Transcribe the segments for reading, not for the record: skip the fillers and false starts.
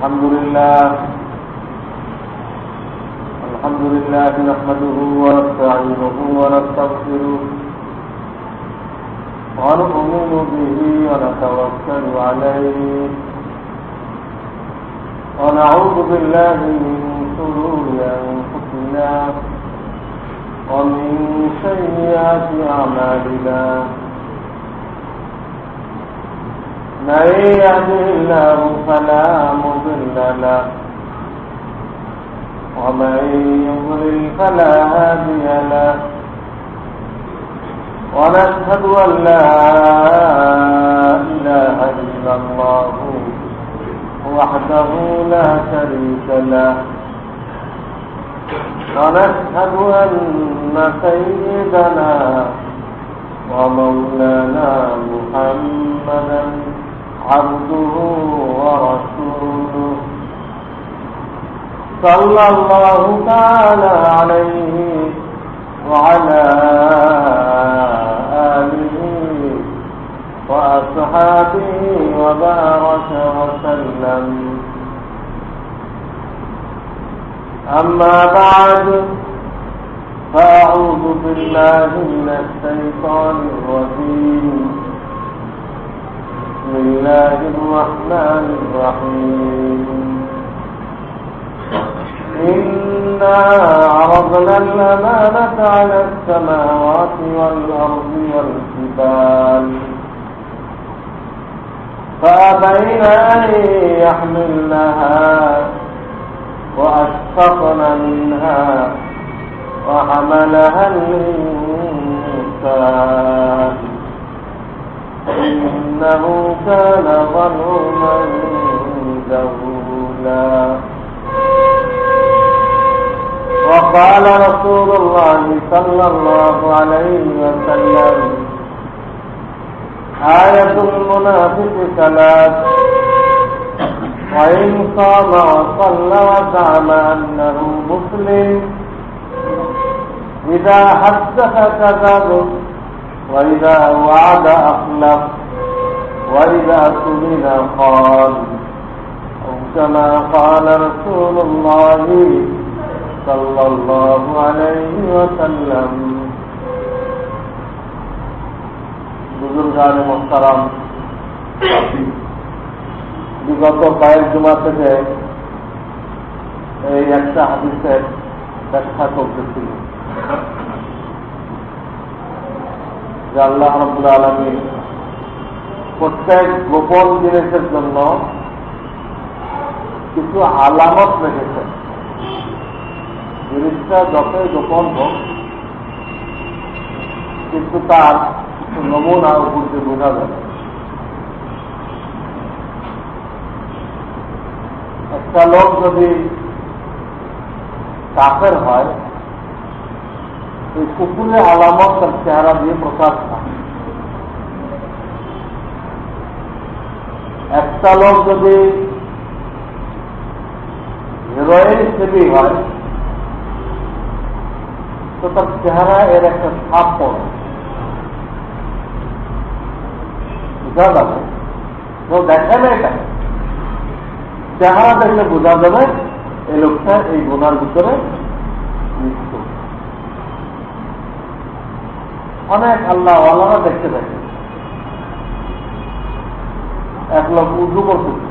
الحمد لله نحمده ونستعينه ونستغفره ونؤمن به ونتوكل عليه ونعوذ بالله من شرور أنفسنا ومن سيئات أعمالنا من يهده الله فلا مضل له ومن يضلل فلا هادي له ونشهد أن لا إله إلا الله وحده لا شريك له ونشهد أن سيدنا ومولانا محمدا عبده ورسوله صلى الله تعالى عليه وعلى آله وأصحابه وبارك وسلم. أما بعد فأعوذ بالله من الشيطان الرجيم. بسم الله الرحمن الرحيم. إنا عرضنا الأمانة على السماوات والأرض والجبال فأبين أن يحملنها وأشفقن منها وحملها الإنسان إنه كان ظلوما جهولا. وقال رسول الله صلى الله عليه وسلم آية المنافق ثلاث وإن صام وصلى وزعم أنه مسلم إذا حدث كذب وإذا وعد أخلف وإذا سئل قال أو كما قال رسول الله صلى الله عليه وسلم. বুজুর্গান মুহতারাম, বিগত কয়েক জুমা থেকে এই একটা হাদিসের ব্যাখ্যা করতেছিল যে আল্লাহ রাব্বুল আলামিন প্রত্যেক গোপন জিনিসের জন্য কিছু আলামত রেখেছেন। জিনিসটা যতই গোপন হোক কিন্তু তার কিছু নমুনা উপর দিয়ে বোঝা যাবে। একটা লোক যদি কাফের হয়, এই কুকুরের আলামত তার চেহারা দিয়ে প্রকাশ পায়। একটা লোক যদি হেরোইন সেবী হয় তো তার চেহারা এর একটা ছাপ পড়ে, বোঝা যাবে। কেউ দেখে না, এটা চেহারা দেখলে বোঝা যাবে এই লোকটা এই গুনার ভিতরে লিপ্ত। অনেক আল্লাহ ওয়ালারা দেখতে দেখে। এক লোক উজু করতেছে,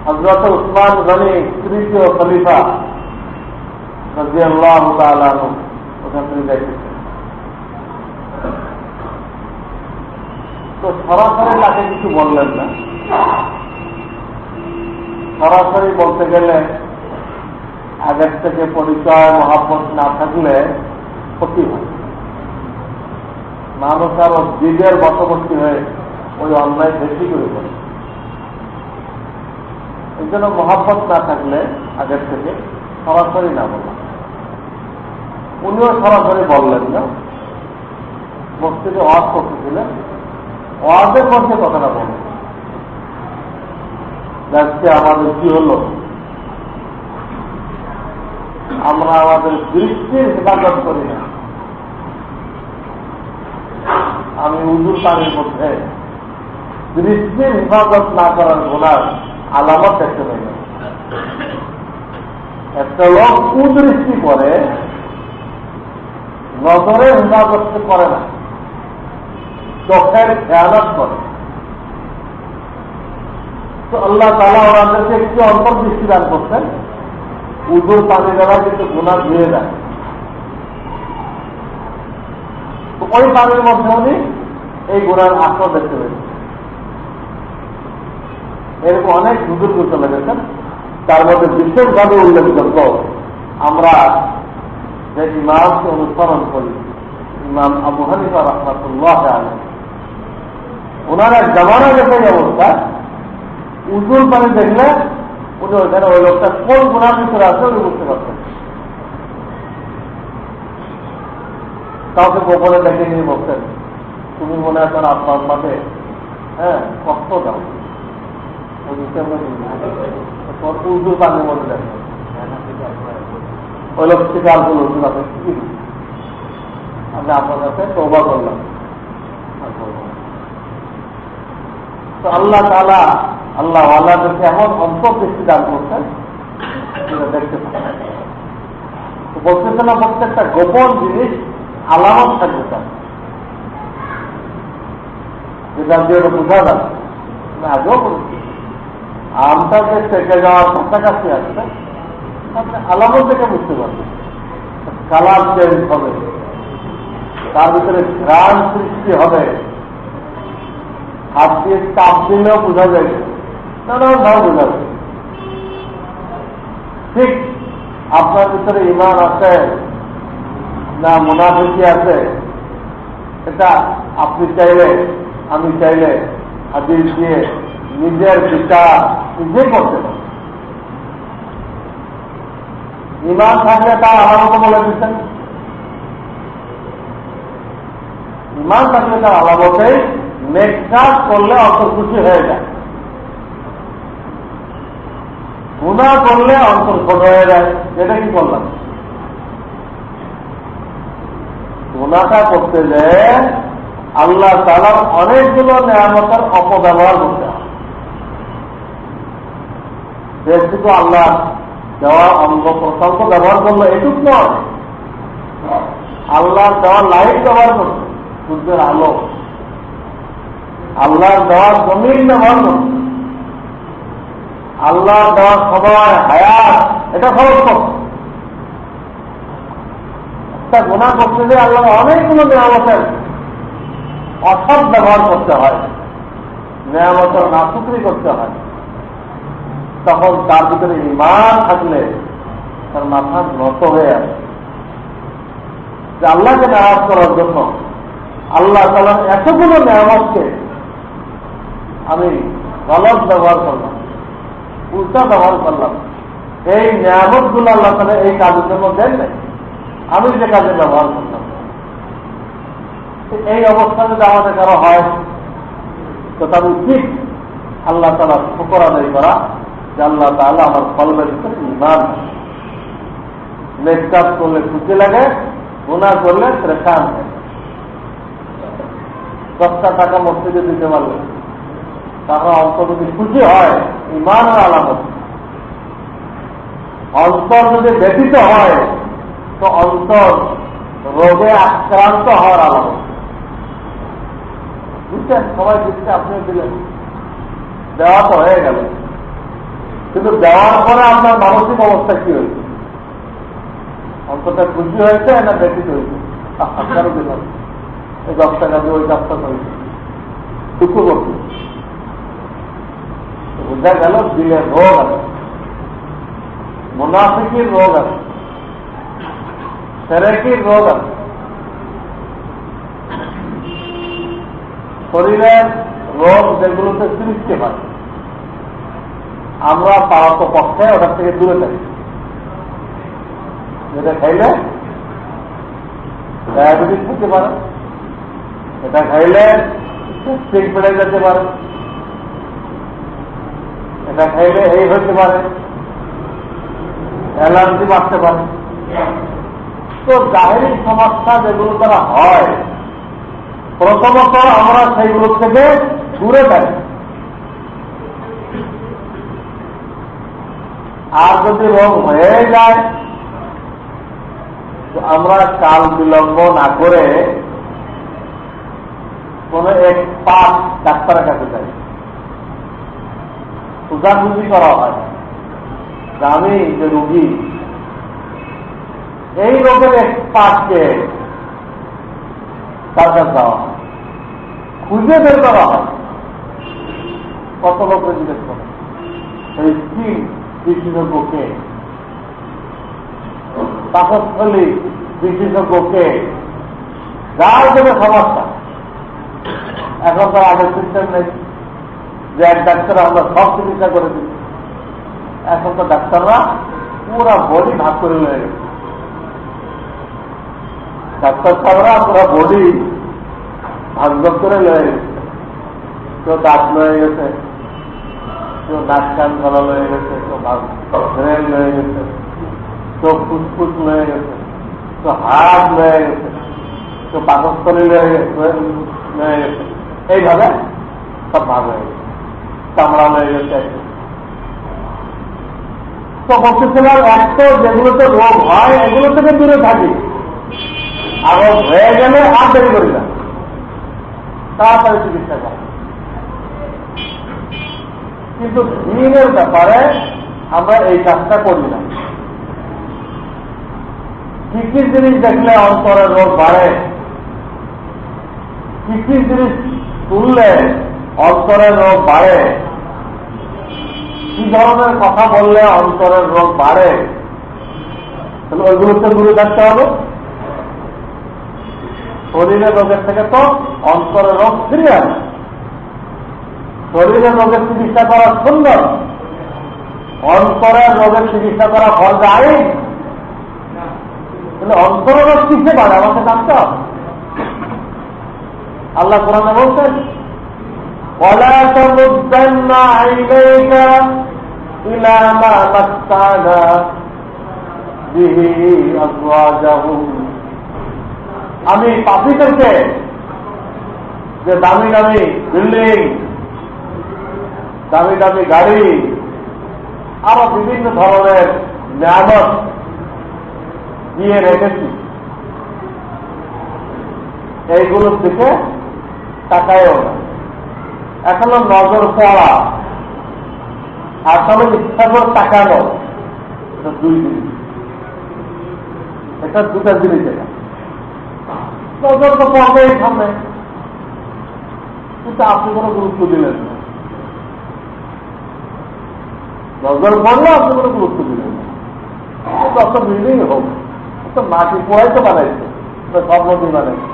হযরত উসমান গনি তৃতীয় খলিফা রাদিয়াল্লাহু তাআলা আনহু ওখান থেকে দেখতেছে। তো সরাসরি তাকে কিছু বললেন না। সরাসরি বলতে গেলে আগের থেকে পরিচয় মহাব্বত না থাকলে ক্ষতি হয়। মানুষ আরো দিদের বশবর্তী হয়ে ওই অন্যায় বেশি করে করে। এই জন্য মহাব্বত না থাকলে আগের থেকে সরাসরি না বলা। উনিও সরাসরি বললেন না, মসজিদে ওয়াজ করতেছিলেন, ওয়াজের মধ্যে কথাটা বললেন। আজকে আমাদের কি হলো, আমরা আমাদের দৃষ্টির হেফাজত করি না। আমি উজুর পানির মধ্যে দৃষ্টির হেফাজত না করার গুনার আলামত দেখতে পাই না। একটা লোক কুদৃষ্টি করে, নজরের হেফাজত করে না, চোখের খেয়ালত করে। তো আল্লাহ তাআলা ওনাদেরকে একটু অন্তর্দৃষ্টি দান করছেন, উজুর পানি দ্বারা কিন্তু গুনাহ ধুয়ে যায়। তো ওই পানির মধ্যে উনি এই গুনার আসর দেখতে পেয়েছেন। এরকম অনেক বুজুর্গ চলে গেছেন, তার মধ্যে বিশেষভাবে উল্লেখযোগ্য আমরা যে ইমামকে অনুসরণ করি, ইমাম আবু হানিফা রাহমাতুল্লাহ আলাইহি, ওনার এক জামানা গেছে এই অবস্থা, উজুর পানি দেখলে উনি ওইখানে ওই লোকটা কোন গুনার ভিতরে আছে উনি বুঝতে পারছেন। কাউকে গোপনে দেখে নিয়ে বলছেন, তুমি মনে হয় তার আপনার মাঠে কষ্ট দাও, উজুর পানির মধ্যে দেখে ওই লোক স্বীকার করল, আমি আপনার কাছে তওবা করলাম। তো আল্লাহ তাআলা আল্লাহ আল্লাহদেরকে এমন অন্তর্দৃষ্টি দান করছেন দেখতে পাচ্ছেন। তো বলতেছে না প্রত্যেকটা গোপন জিনিস আলামত থাকবে তার, যেটা দিয়ে বোঝা যাবে। আগেও বলছি, আমটা যে পেকে যাওয়ার কাছাকাছি আসছে আপনি আলামত দেখে বুঝতে পারবেন। কালার চেঞ্জ হবে, তার ভিতরে ঘ্রাণ সৃষ্টি হবে, হাত দিয়ে চাপ দিলেও বোঝা যায়, নানান ভাবে বোঝা যায়। ঠিক আপনার ভিতরে ঈমান আছে না মুনাফিকি আছে, এটা আপনি চাইলে আমি চাইলে হাদিস দিয়ে নিজের বিচার নিজে করতে পারেন। ঈমান থাকলে তার আলামত বলে দিচ্ছেন, ঈমান থাকলে তার আলামতেই নেক কাজ করলে অত খুশি হয়ে যায়, গুনাহ করলে অন্তর ছোট হয়ে যায়। এটা কি করলাম? গুনাহটা করতে যে আল্লাহ তাআলার অনেকগুলো নেয়ামতের অপব্যবহার করতে হয়। শুধু আল্লাহ দেওয়া অঙ্গ প্রত্যঙ্গ ব্যবহার করলো এটুক নয়, আল্লাহর দেওয়া লাইট ব্যবহার করছে, সূর্যের আলো, আল্লাহর দেওয়ার জমিন ব্যবহার করছে, আল্লাহর দেওয়ার সময় হায়াত এটা খরচ করছে। একটা গুনাহ করতে যে আল্লাহ অনেকগুলো নেয়ামতের অসৎ ব্যবহার করতে হয়, নেয়ামতের নাশুকরি করতে হয়, তখন তার ভিতরে ঈমান থাকলে তার মাথা নত হয়ে আসে যে আল্লাহকে নারাজ করার জন্য আল্লাহ তাআলার এতগুলো নেয়ামতকে আমি গলত ব্যবহার করলাম, উল্টা ব্যবহার করলাম। এই নেয়ামতগুলো আল্লাহ তাআলা এই কাজের জন্য দেন নাই, আমি যে কাজে ব্যবহার করলাম। এই অবস্থা যদি আমাদের কারো হয় তো তার উচিত আল্লাহ তাআলার শুকর আদায় করা যে আল্লাহ তাআলা আমার কলবের ভিতরে ঈমান। নেক কাজ করলে খুশি লাগে, গুনাহ করলে পরেশান হয়। 10টা টাকা মসজিদে দিতে পারলে তাহলে অন্তর যদি খুশি হয়, ঈমানের আলামত। অন্তর যদি ব্যথিত হয় তো অন্তর রোগে আক্রান্ত হওয়ার আলামত। বুঝছেন? সবাই দিচ্ছে, আপনিও দিলেন, দেওয়া তো হয়ে গেল, কিন্তু দেওয়ার পরে আপনার মানসিক অবস্থা কি হয়েছে? অন্তরটা খুশি হয়েছে না ব্যথিত হয়েছে? আপনারও দিলাম, এই 10 টাকা দিয়ে ওই কাজটা করেছে, দুঃখ করছে। বোঝা গেল দিলের রোগ আছে, মুনাফিকির রোগ আছে, শিরকির রোগ আছে। শরীরের রোগ যেগুলোতে সৃষ্টি হয় আমরা পারত পক্ষে ওটার থেকে দূরে থাকি। যেটা খাইলে ডায়াবেটিস হতে পারে, এটা খাইলে স্ট্রিক বেড়ে যেতে পারে, এটা খাইলে এই হতে পারে, অ্যালার্জি বাড়তে পারে। তো জাহেরি সমস্যা যেগুলো দ্বারা হয় প্রথমত আমরা সেইগুলো থেকে দূরে থাকি। আর যদি রোগ হয়ে যায় তো আমরা কাল বিলম্ব না করে কোন এক পাঁচ ডাক্তারের কাছে যাই, খোঁজাখুঁজি করা হয় যে আমি যে রোগী এই রোগের এক পাঁচকে তার কাছে যাওয়া হয়, খুঁজে বের করা হয়। কত লোকের জিজ্ঞেস করে এই স্কিন বিশেষজ্ঞকে, পাকস্থলী বিশেষজ্ঞকে, যার জন্য সমস্যা। এখন তো আগের সিস্টেম নেই যে এক ডাক্তার আমরা সব চিকিৎসা করে দিচ্ছি। এখন তো ডাক্তাররা পুরা বডি ভাগ করে লয়ে গেছে, ডাক্তার সাহেবরা পুরা বডি ভাগ ভাগ করে লয়ে গেছে। কেউ দাঁত লয়ে গেছে, কেউ নাক কান গলা লয়ে গেছে, কেউ ব্রেন লয়ে গেছে, কেউ ফুসফুস লয়ে গেছে, কেউ হাড় লয়ে গেছে, কেউ পাকস্থলী লয়ে গেছে। এইভাবে সব ভাগ হয়ে গেছে, চামড়া লয়ে গেছে। তো বলতেছিলাম এক তো যেগুলোতে রোগ হয় এগুলো থেকে দূরে থাকি, আর হয়ে গেলে আর দেরি করি না, তাড়াতাড়ি চিকিৎসা করে। কিন্তু দিনের ব্যাপারে আমরা এই কাজটা করি না। কি কি জিনিস দেখলে অন্তরের রোগ বাড়ে, কি কি জিনিস তুললে অন্তরের রোগ বাড়ে, কি ধরনের কথা বললে অন্তরের রোগ বাড়ে, তাহলে ওইগুলোতে দূরে থাকতে হবে। শরীরের রোগের থেকে তো অন্তরের রোগ ফিরিয়ে আনে। শরীরের রোগের চিকিৎসা করা সুন্দর, অন্তরের রোগের চিকিৎসা করা ফরজ আইন। তাহলে অন্তরের রোগ কিসে বাড়ে আমাকে জানতে হবে। আল্লাহ কোরআনে বলছেন وَلَا تَمُدَّنَّ عَيْنَيْكَ إِلَى مَا مَتَّعْنَا بِهِ أَزْوَاجَهُمْ। আমি পাপীদেরকে যে দামি দামি বিল্ডিং, দামি দামি গাড়ি, আরো বিভিন্ন ধরনের নিয়ামত দিয়ে রেখেছি, এইগুলোর দিকে তাকায়ও না। এখন নজর পড়া আর তাহলে ইচ্ছা করে তাকানো, এটা দুই জিনিস, এটা দুটা জিনিস। এটা নজর তো পড়বেই সামনে, কিন্তু আপনি কোনো গুরুত্ব দিলেন না। নজর পড়লে আপনি কোনো গুরুত্ব দিলেন না। যত বিল্ডিং হোক, তো মাটি পোড়াই তো বানাইছে, সব নদী বানাইছে,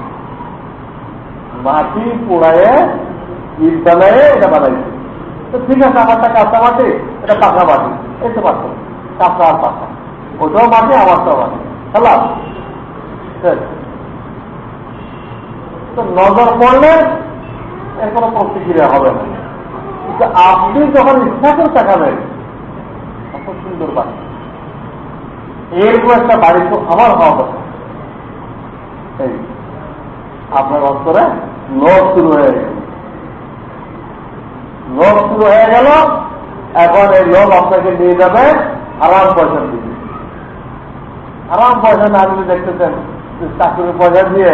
মাটি পোড়ায় ইট বানায় এটা বানাইছে। তো ঠিক আছে, আমারটা কাঁচা মাটি, এটা পাকা মাটি, এই তো পারত কাঁচা আর পাকা, ওটাও মাটি আমারটাও মাটি, খেলাম। তো নজর পড়লে এর কোনো প্রতিক্রিয়া হবে না। কিন্তু আপনি যখন ইচ্ছা করে তাকাবেন, এত সুন্দর বাড়ি, এরকম একটা বাড়ি তো আমার হওয়া কথা। এই আপনার অন্তরে লোভ শুরু হয়ে গেল, লোভ শুরু হয়ে গেল। এখন এই লোভ আপনাকে নিয়ে যাবে হারাম পয়সার দিকে। হারাম পয়সা না আপনি দেখতেছেন চাকরির পয়সা দিয়ে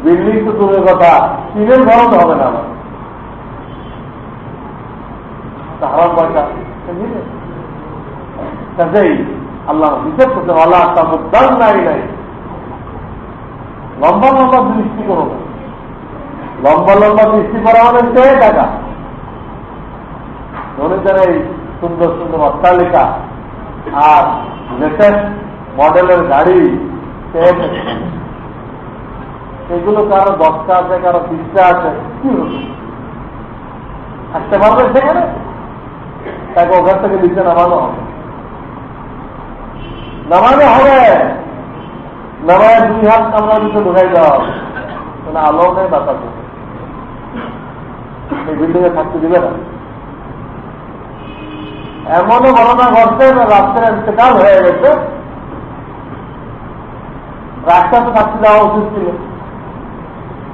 বিল্ডিং তো দূরের কথা, টিনের ঘরও তো হবে না আমার, হারাম পয়সা নিলে। কাজেই আল্লাহ বিশেষ করতে আল্লাহ তার নাই নাই লম্বা লম্বা দৃষ্টি করো না। লম্বা লম্বা দৃষ্টি করা মানে সে টাকা ধনীদের এই সুন্দর সুন্দর অট্টালিকা আর লেটেস্ট মডেলের গাড়ি, এগুলো কারো 10টা আছে, কারো 20টা আছে, কি হচ্ছে থাকতে পারবে সেখানে? তাকে ওখান থেকে নিচে নামানো হবে, নামানো হবে, নামায় 2 হাত কামড়ার নিচে ঢুকাই দেওয়া হবে, কোনো আলো নেই, বাতাস নেই, এই বিল্ডিং এ থাকতে দিবে না। এমনও ঘটনা ঘটছে, রাস্তার ইন্তেকাল হয়ে গেছে, রাস্তা তো থাকতে দেওয়া উচিত ছিল,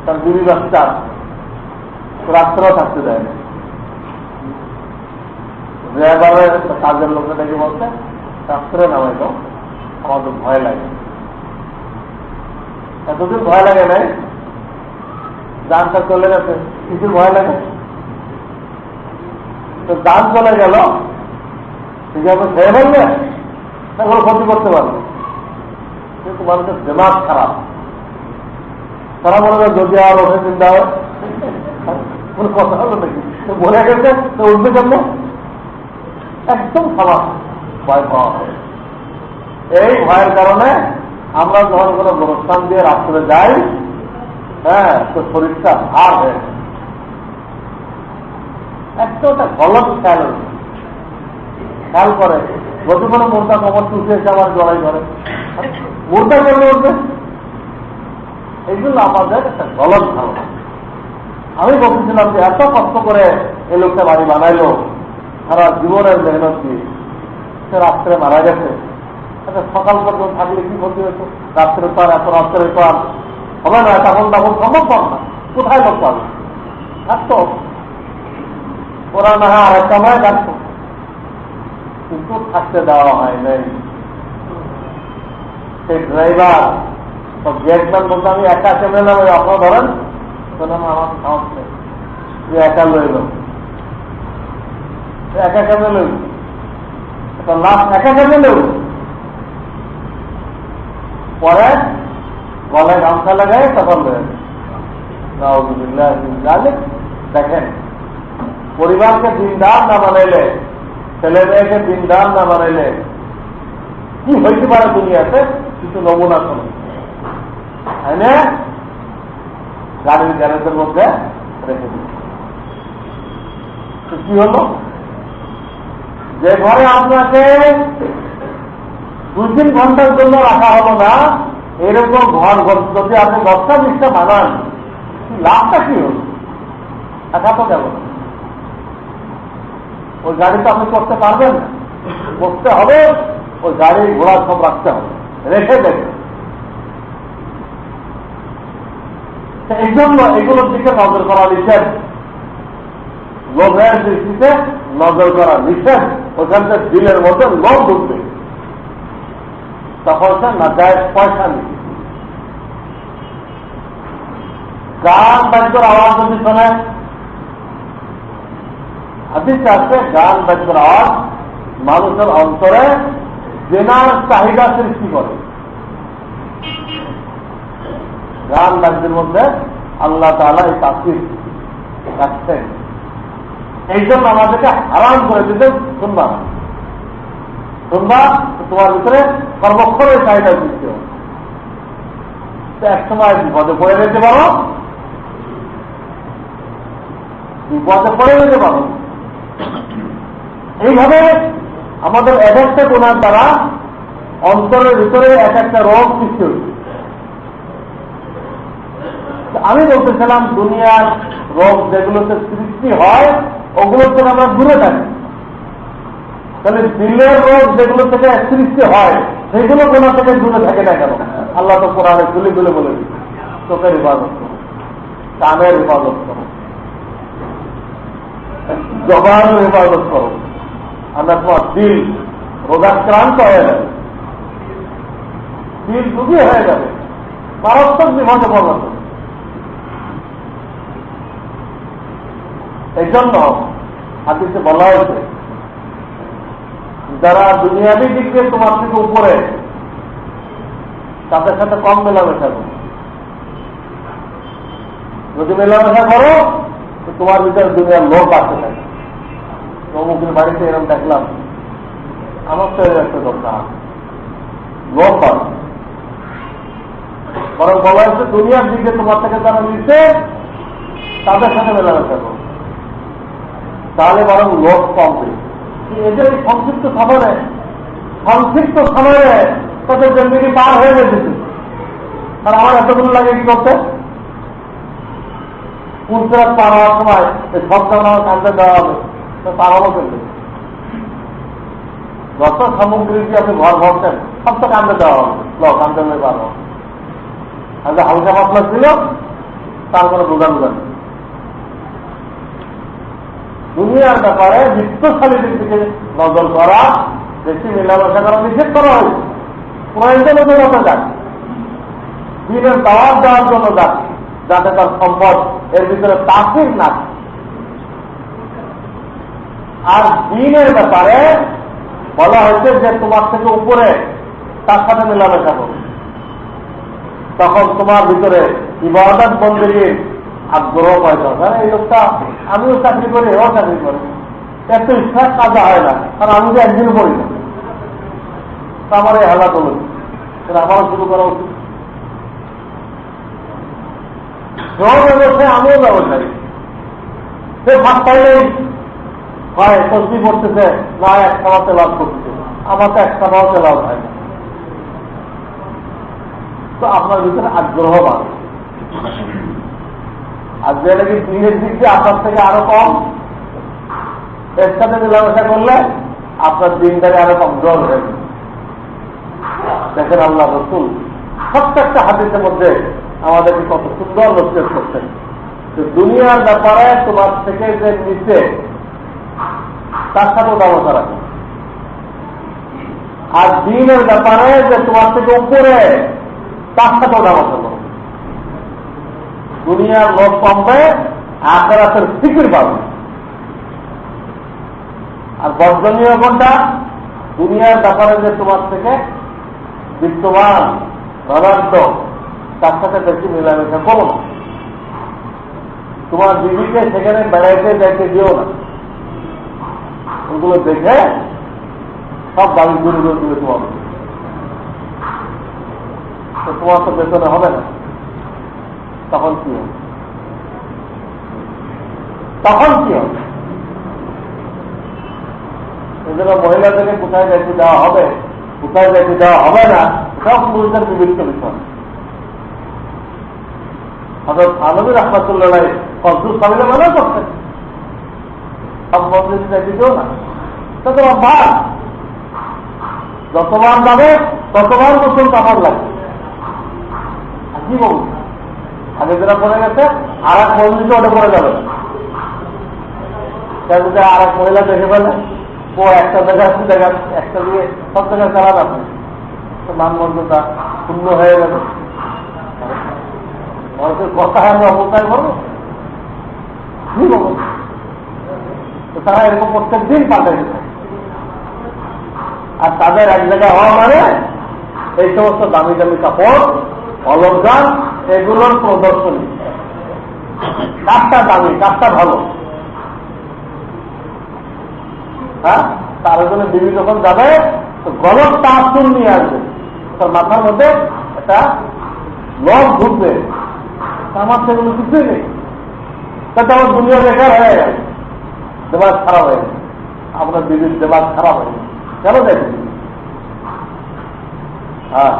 তার বিবি বাচ্চা, রাস্তাও থাকতে দেয় না। ড্রাইভারের কাজের লোকটা ডেকে বলছে রাত্রে নামাইল, আমাদের ভয় লাগে। এতদিন ভয় লাগে নাই, জানটা চলে গেছে, কিছু ভয় লাগে। তো জান চলে গেল, ঠিক আছে, খেয়ে ফেলবে, তাহলে ক্ষতি করতে পারবে। কিন্তু মানুষের দিমাগ খারাপ, তারা মনে করে যদি আর ওঠে চিন্তা হয়, কোনো কথা হলো নাকি, বলে গেছে তো উঠবে কেমন, একদম খারাপ ভয় পাওয়া হয়। এই ভয়ের কারণে আমরা যখন কোনো অনুষ্ঠান দিয়ে রাত্রে যাই, হ্যাঁ, তো শরীরটা ভার হয়ে যায়। একটা ওটা গলত খেয়াল করে, যদি কোনো মোর্দা কবর তুলতে এসে আমার জড়াই ধরে, মোর্দা করলে উঠবে। এইগুলো আমাদের একটা গলত ধারণা। আমি বলতেছিলাম যে এত কষ্ট করে এই লোকটা বাড়ি বানাইলো, সারা জীবনের মেহনত দিয়ে, সে রাত্রে মারা গেছে। আচ্ছা, সকাল পর্যন্ত থাকলে কি ক্ষতি হতো? রাত্রে পর এত রাত্রে পর হবে না, তখন সম্ভব না। কোথায় লোক পাবে? থাকতো, ওরা না হয় আর একটা নয় থাকতো, কিন্তু থাকতে দেওয়া হয় নাই। সেই ড্রাইভার গেটম্যান বলতে আমি একা কেমন এলাম, ওই আপনার ধরেন আমার সাহস নেই, তুই একা লইল, একা কেমন লইল, একটা লাশ একা কেমন লইল। পরে গলায় গামছা লাগায় তখন দেখেন, পরিবারকে দিনদার না বানাইলে, ছেলে মেয়েকে দিনদার না বানাইলে কি হইতে পারে দুনিয়াতে, কিছু নমুনা শোনো, তাই না? গাড়ির গ্যারেজের মধ্যে রেখে দিল। কি হলো? যে ঘরে আপনাকে 2-3 ঘন্টার জন্য রাখা হলো না, এরকম ঘর যদি আপনি 10টা-20টা বানান, লাভটা কি হল? টাকা তো দেব না। ওই গাড়ি তো আপনি করতে পারবেন না, করতে হবে ওই গাড়ি ঘোড়া সব রাখতে হবে, রেখে দেবে। এই জন্য এগুলোর দিকে নজর করা নিষেধ, লোভের দৃষ্টিতে নজর করা নিষেধ। ওখানকার দিলের মধ্যে লোভ ঢুকবে, তখন সে না যায় পয়সা নেই। গান বাদ্যর আওয়াজ যদি শোনে, হাদিসে আছে গান বাদ্যর আওয়াজ মানুষের অন্তরে জেনার চাহিদা সৃষ্টি করে। গান বাদ্যের মধ্যে আল্লাহ তাআলা এই তাসির রাখছেন। এই জন্য আমাদেরকে হারাম করে দিতে, শুনবা তোমার ভিতরে সর্বক্ষণের চাহিদা সৃষ্টি হবে। এক সময় বিপদে পড়ে যেতে পারো, এইভাবে আমাদের এক একটা গুনার দ্বারা অন্তরের ভিতরে এক একটা রোগ সৃষ্টি হচ্ছে। আমি বলতেছিলাম দুনিয়ার রোগ যেগুলোতে সৃষ্টি হয় ওগুলোর থেকে আমরা দূরে থাকি। তাহলে দিলের রোগ যেগুলো থেকে সৃষ্টি হয় সেগুলো কোন থেকে দূরে থাকে না কেন? আল্লাহ তো কোরআনে খুলে খুলে বলে দিচ্ছে, চোখের হেফাজত করো, কানের হেফাজত করো, জবানের হেফাজত করো। আমরা তোমার দিল রোগাক্রান্ত হয়ে যাবে, দিল রুগী হয়ে যাবে, মারাত্মক বিপদে পড়বে। এই জন্য হাদিসে বলা হয়েছে যারা দুনিয়াবী দিক দিয়ে তোমার থেকে উপরে, তাদের সাথে কম মেলামেশা করো। যদি মেলামেশা করো তো তোমার ভিতরে দুনিয়ার লোক আসতে থাকে। অমুকের বাড়িতে এরকম দেখলাম, আমার তো এর একটা দরকার, লোক আছে। বরং বলা হচ্ছে দুনিয়ার দিকে তোমার থেকে যারা নিচ্ছে তাদের সাথে মেলামেশা করো, তাহলে বরং লোক কমবে। এদের এই সংক্ষিপ্ত সময়ে তাদের জিন্দগি পার হয়ে গেছে। আর আমার এতগুলো লাগে কি করতে? পুরসরাত পার হওয়ার সময় সব আমার কান্দে দেওয়া হবে, পার হবো কিন্তু যত সামগ্রী কি আপনি ঘর ভরছেন সব তো কান্দে দেওয়া হবে, কান্দে হয়ে পার হবে। আর যে হালকা পাতলা ছিল তার কোনো বোঝা নেই। দুনিয়ার ব্যাপারে বিত্তশালীদের দিকে নজর করা বেশি মেলামেশা করা নিষেধ করা হয়েছে। প্রয়োজনের জন্য যাক, দিনের দাওয়াত দেওয়ার জন্য যাক, যাতে তার সম্পদ এর ভিতরে তাসির না। আর দিনের ব্যাপারে বলা হয়েছে যে তোমার থেকে উপরে তার সাথে মেলামেশা করো, তখন তোমার ভিতরে ইবাদত বন্দেগীর আগ্রহ পয়সা। হ্যাঁ, এই লোকটা আমিও চাকরি করি, এও চাকরি করি, এত ইচ্ছা কাজা হয় না, কারণ আমি যে একদিন করি না, তা আমার এই হালাত হল, আমারও শুরু করা উচিত। সেও ব্যবসায়ী, আমিও ব্যবসায়ী। সে ভাত পাইলেই হয় তসবি পড়তেছে, না এক খাওয়া তেলাভ করতেছে, আমার তো এক খাওয়াও তেলাভ হয় না। তো আপনার ভিতরে আগ্রহ বাড়ে, আর যে নাকি দিনের দিক দিয়ে আপনার থেকে আরো কম, এর সাথে মেলামেশা করলে আপনার দিনটাকে আরো কমজোর হয়ে যাবে। দেখেন আল্লাহ রসুল প্রত্যেকটা হাদিসের মধ্যে আমাদেরকে কত সুন্দর নসিহত করছেন যে দুনিয়ার ব্যাপারে তোমার থেকে যে নিচে তার সাথে উদাহরণ রাখো, আর দিনের ব্যাপারে যে তোমার থেকে উপরে তার সাথে উদাহরণ করো। দুনিয়ার লোক কমবে, আখিরাতের ফিকির পাবে। আর বর্জনীয় কোনটা? দুনিয়ার ব্যাপারে যে তোমার থেকে বিদ্যমান ধনাঢ্য, তার সাথে বেশি মেলামেশা করো না। তোমার বিবিকে সেখানে বেড়াইতে যাইতে দিও না, ওগুলো দেখে সব দাবি দূরে দূরে দিবে তোমার। তো তোমার তো বেতনে হবে না, তখন কি হবে? তখন কি হবে? এই জন্য মহিলাদেরকে কোথায় যাইতে দেওয়া হবে, কোথায় যাইতে দেওয়া হবে না, সব পুরুষদের বিবিধ বিষয়। হযরত আনবী রাহমাতুল্লাহ আলাইহি কসুর সাবিলে মানা করতেন, সব মন্দিরে যাইতে দিও না। তো তোমার ভাগ যতবার যাবে ততবার নতুন কাপড় লাগবে। কি বলুন, আগে যেটা পড়ে গেছে আর এক মন্দিরে ওটা পড়ে যাবে না। যদি আর এক মহিলা দেখে ফেলে, ও একটা দেখা একটা দিয়ে সব জায়গায় চালান আপনি, তো মানমর্যাদা শূন্য হয়ে যাবে। মানুষের কথা আমি অবস্থায় করবো, কি বলবো? তো তারা এরকম প্রত্যেক দিন পাল্টাইতে থাকে। আর তাদের এক জায়গায় হওয়া মানে এই সমস্ত দামি দামি কাপড়, অলঙ্কার, এগুলোর প্রদর্শনী। কাজটা দামি, কাজটা ভালো। হ্যাঁ, তার জন্য বিবি যখন যাবে তো গলত তাসুর নিয়ে আসবে, তার মাথার মধ্যে একটা লব ঢুকবে। আমার সেগুলো কিছুই নেই, তাতে আমার দুনিয়া বেকার হয়ে গেল, দেবাস খারাপ হয়ে গেছে। আপনার বিবির দেবাস খারাপ হয়ে গেছে, কেন দেখেন? হ্যাঁ,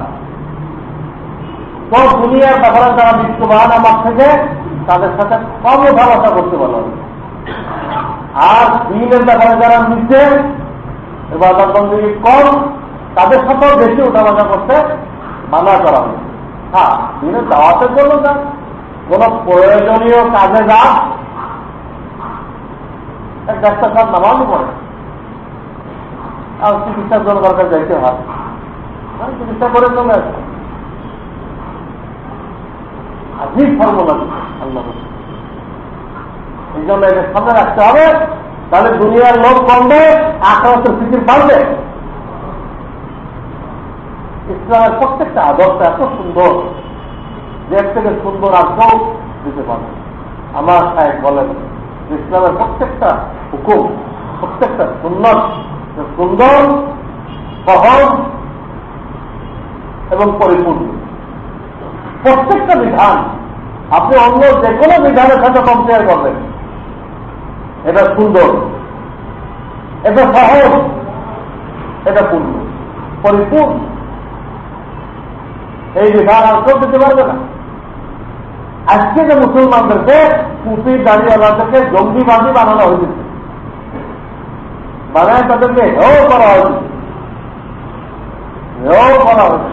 তো দুনিয়ার ব্যাপারে যারা বিশ্ববান আমার থেকে, তাদের সাথে কম ভালোবাসা করতে বলা হবে। আর দিনের ব্যাপারে যারা নিচে ইবাদত বন্দেগী কম, তাদের সাথেও বেশি উঠাবাসা করতে মানা করা হবে। হ্যাঁ, দিনের দাওয়াতের জন্য যান, কোন প্রয়োজনীয় কাজে যান, এক ডাক্তার সাহেব নামাজও পড়ে, আর চিকিৎসার জন্য দরকার যাইতে হয়, চিকিৎসা করে চলে আসে। আজই ফর্মুলা আল্লাহ, এই জন্য এটা সামনে রাখতে হবে। তাহলে দুনিয়ার লোক কমবে, আখিরাতের ফিকির বাড়বে। ইসলামের প্রত্যেকটা আদর্শ এত সুন্দর, যে থেকে সুন্দর আর কেউ দিতে পারবে। আমার সাহেব বলেন ইসলামের প্রত্যেকটা হুকুম, প্রত্যেকটা সুন্নত সুন্দর, সহজ এবং পরিপূর্ণ। প্রত্যেকটা বিধান আপনি অন্য যে কোনো বিধানের সাথে কম্পেয়ার করবেন, এটা সুন্দর, এটা সহজ, এটা পূর্ণ, পরিপূর্ণ। এই বিধান আর কেউ দিতে পারবে না। আজকে যে মুসলমানদেরকে টুপি দাঁড়িয়েওয়ালাদেরকে জঙ্গিবাদী বানানো হয়েছে, বানায় তাদেরকে হেও করা হয়েছে, হেও করা হয়েছে।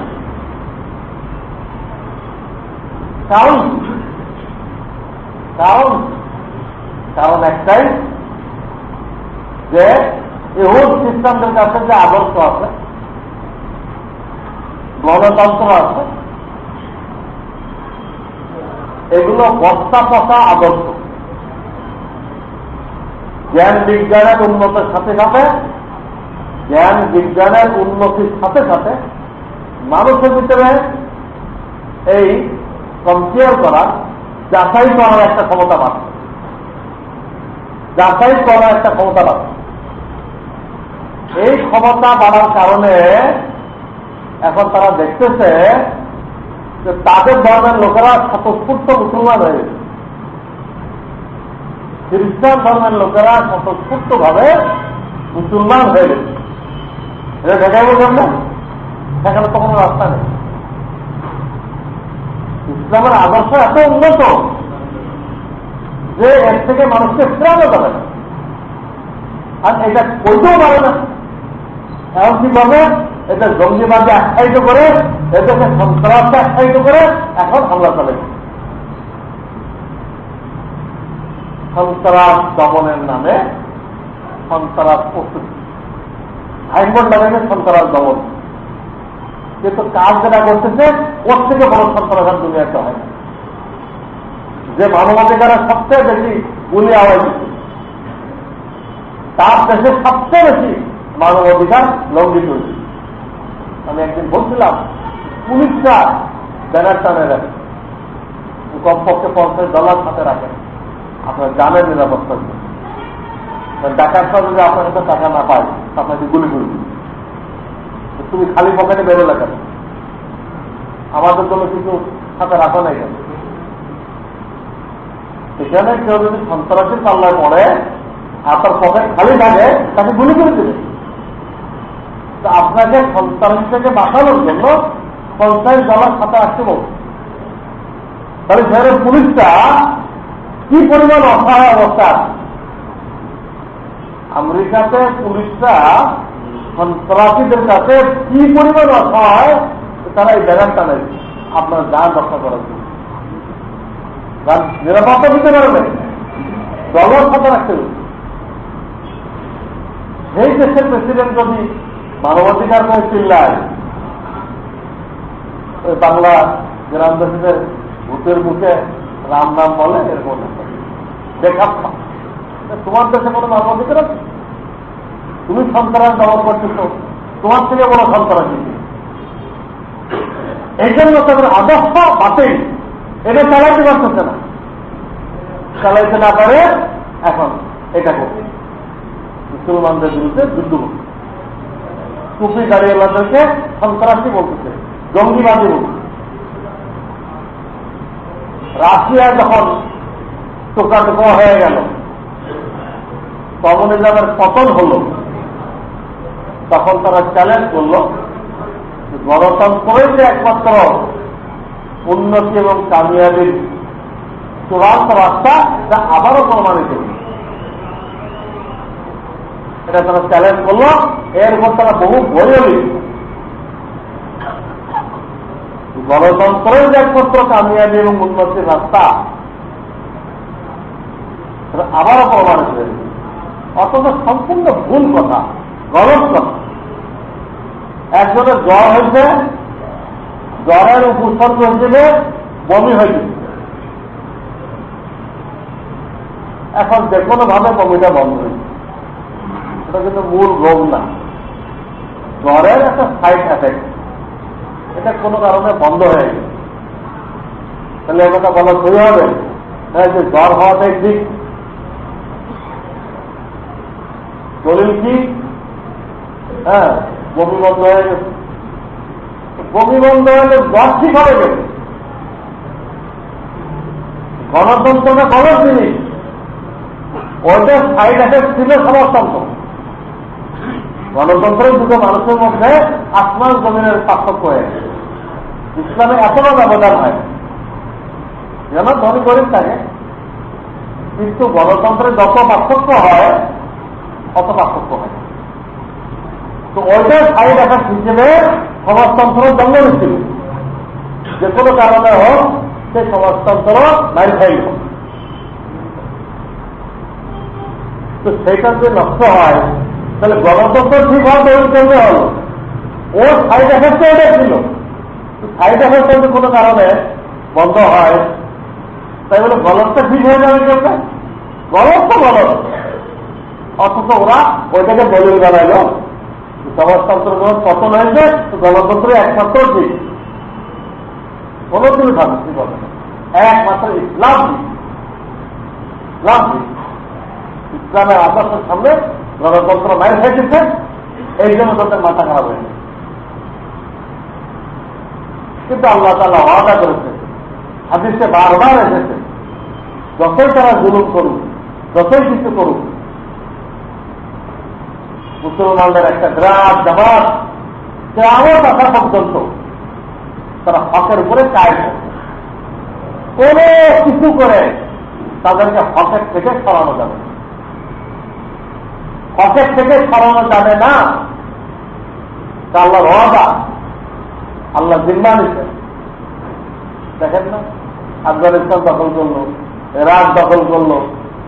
কারণ কারণ কারণ একটাই যে ইহুদ খ্রিস্টানদের কাছে যে আদর্শ আছে, গণতন্ত্র আছে, এগুলো বস্তা পচা আদর্শ। জ্ঞান বিজ্ঞানের উন্নতির সাথে সাথে মানুষের ভিতরে এই কম্পেয়ার করা, যাচাই করার একটা ক্ষমতা বাড়ছে। এই ক্ষমতা বাড়ার কারণে এখন তারা দেখতেছে যে তাদের ধর্মের লোকেরা স্বতঃস্ফূর্ত মুসলমান হয়ে গেছে, খ্রিস্টান ধর্মের লোকেরা স্বতঃস্ফূর্ত ভাবে মুসলমান হয়ে গেছে। এটা দেখাই বলছেন না, সেখানে তো কোনো রাস্তা নেই। ইসলামের আদর্শ এত উন্নত যে এর থেকে মানুষকে ফেরানো যাবে না, আর এটা করতেও পারে না। এখন কি করবে? এটা জঙ্গিবাদে আখ্যায়িত করে, এটাকে সন্ত্রাসে আখ্যায়িত করে এখন হামলা চালাবে। সন্ত্রাস দমনের নামে সন্ত্রাস প্রস্তুতি, সাইনবোর্ড লাগাইলে সন্ত্রাস দমন, কিন্তু কাজ যেটা করতেছে ওর থেকে বড় সন্ত্রাস দুনিয়াতে হয় না। যে মানবাধিকারের সবচেয়ে বেশি গুলি আওয়াজ দিচ্ছে, তার দেশে সবচেয়ে বেশি মানবাধিকার লঙ্ঘিত হয়েছে। আমি একদিন বলছিলাম, পুলিশরা ব্যানার টানে রাখে, কমপক্ষে $50 হাতে রাখেন আপনার জানের নিরাপত্তার জন্য। ডাকাত যদি আপনার কাছে টাকা না পায়, আপনাকে গুলি করবে। তুমি খালি পকেটে বেরোলে কেন? আমাদের জন্য কিছু হাতে রাখো নাই কেন? সেখানে কেউ যদি সন্ত্রাসী পাল্লায় পড়ে আর তার পকেট খালি থাকে, তাকে গুলি করে দেবে। তো আপনাকে সন্ত্রাসী থেকে বাঁচানোর জন্য $50 হাতে রাখতে বলবে। তাহলে সেখানে পুলিশটা কি পরিমাণ অসহায় অবস্থা আছে। আমেরিকাতে পুলিশরা সন্ত্রাসীদের কাছে কি পরিমাণ অসহায়, তারা এই ব্যানার টানে আপনার যান রক্ষা করার জন্য, নিরাপত্তা দিতে পারবে, ডলার সাথে রাখতে হবে। সেই দেশের প্রেসিডেন্ট যদি মানবাধিকার করে চিল্লায়, ওই বাংলা গ্রামবাসীদের ভূতের মুখে রাম নাম বলে, এরকম দেখা তোমার দেশে কোনো মানবাধিকার আছে? তুমি সন্ত্রাস দমন করতেছ, তোমার থেকে বড় সন্ত্রাস দিচ্ছে। এই জন্য তাদের আদর্শ বাতিল, এটা চালাইতে পারতেছে না, চালাইতে না পারে এখন এটা করছে মুসলমানদের বিরুদ্ধে যুদ্ধ করছে। টুপি দাঁড়িয়েলাদেরকে সন্ত্রাসী বলতেছে, জঙ্গিবাদী বলছে। রাশিয়া যখন টোকা হয়ে গেল, কমিউনিজমের পতন হল, তখন তারা চ্যালেঞ্জ করল গণতন্ত্রই যে একমাত্র উন্নতি এবং কামিয়াবির চূড়ান্ত রাস্তা, তা আবারও প্রমাণিত। এটা তারা চ্যালেঞ্জ করল, এর উপর তারা বহু বইও লিখল। গণতন্ত্রের যে একমাত্র কামিয়াবি এবং উন্নতির রাস্তা, আবারও প্রমাণিত হয়েছে। অথচ সম্পূর্ণ ভুল কথা, গলত কথা। একজনের জ্বর হয়েছে, জ্বরের উপসর্গ হিসেবে বমি হয়েছে, এখন যে কোনো ভাবে বমিটা বন্ধ হয়েছে। এটা কিন্তু মূল রোগ না, জ্বরের একটা সাইড এফেক্ট, এটা কোনো কারণে বন্ধ হয়ে গেছে। তাহলে এটা বলা সই হবে যে জ্বর হওয়াটাই ঠিক? দলিল কি? হ্যাঁ, বমি বন্ধ হয়ে গেছে। বমি বন্ধ হলে জ্বর ঠিক হবে গেছে। গণতন্ত্রটা গলত জিনিস, ওইটা সাইড এফেক্ট ছিল সমাজতন্ত্র। গণতন্ত্রের দুটো মানুষের মধ্যে আসমান জমিনের পার্থক্য হয়ে গেছে। ইসলামে এতটা ব্যবধান হয়, যেন ধনী গরিব থাকে, কিন্তু গণতন্ত্রের যত পার্থক্য হয় অত পার্থক্য হয়। তো ওইটা সাইড এফেক্ট হিসেবে সমাজতন্ত্র জন্ম নিচ্ছিল। যে কোনো কারণে হোক সেই সমাজতন্ত্র বাইরে খাইল। তো সেইটা যে নষ্ট হয়, তাহলে গণতন্ত্র ঠিক হওয়া তৈরি করতে হলো, ওর সাইড এফেক্ট এটা ছিল। সাইড এফেক্ট যদি কোনো কারণে বন্ধ হয়, তাই বলে গলতটা ঠিক হয়ে যাবে কেউ? গলত তো গলত। অথচ ওরা ওইটাকে দলিল বানাইল, সমাজতন্ত্র যখন পতন হয়েছে গণতন্ত্র একমাত্র ঠিক, কোনো কিছু থাকতে পারে না, একমাত্র ইসলাম ঠিক। ইসলাম ঠিক, ইসলামের আদর্শের সামনে গণতন্ত্র মাইল হয়েছে, এই জন্য তাদের মাথা খারাপ হয়ে গেছে। কিন্তু আল্লাহ তাআলা ওয়াদা করেছে, হাদিসে বারবার এসেছে, যতই তারা জুলুম করুক, যতই কিছু করুক, মুসলমানদের একটা বিরাট জামাত কিয়ামত আসা পর্যন্ত তারা হকের উপরে কায়েম থাকবে। কোন কিছু করে তাদেরকে হকের থেকে সরানো যাবে না, হকের থেকে সরানো যাবে না। আল্লাহর ওয়াদা, আল্লাহ জিম্মা নিচ্ছেন। দেখেন না, আফগানিস্তান দখল করলো, ইরাক দখল করলো,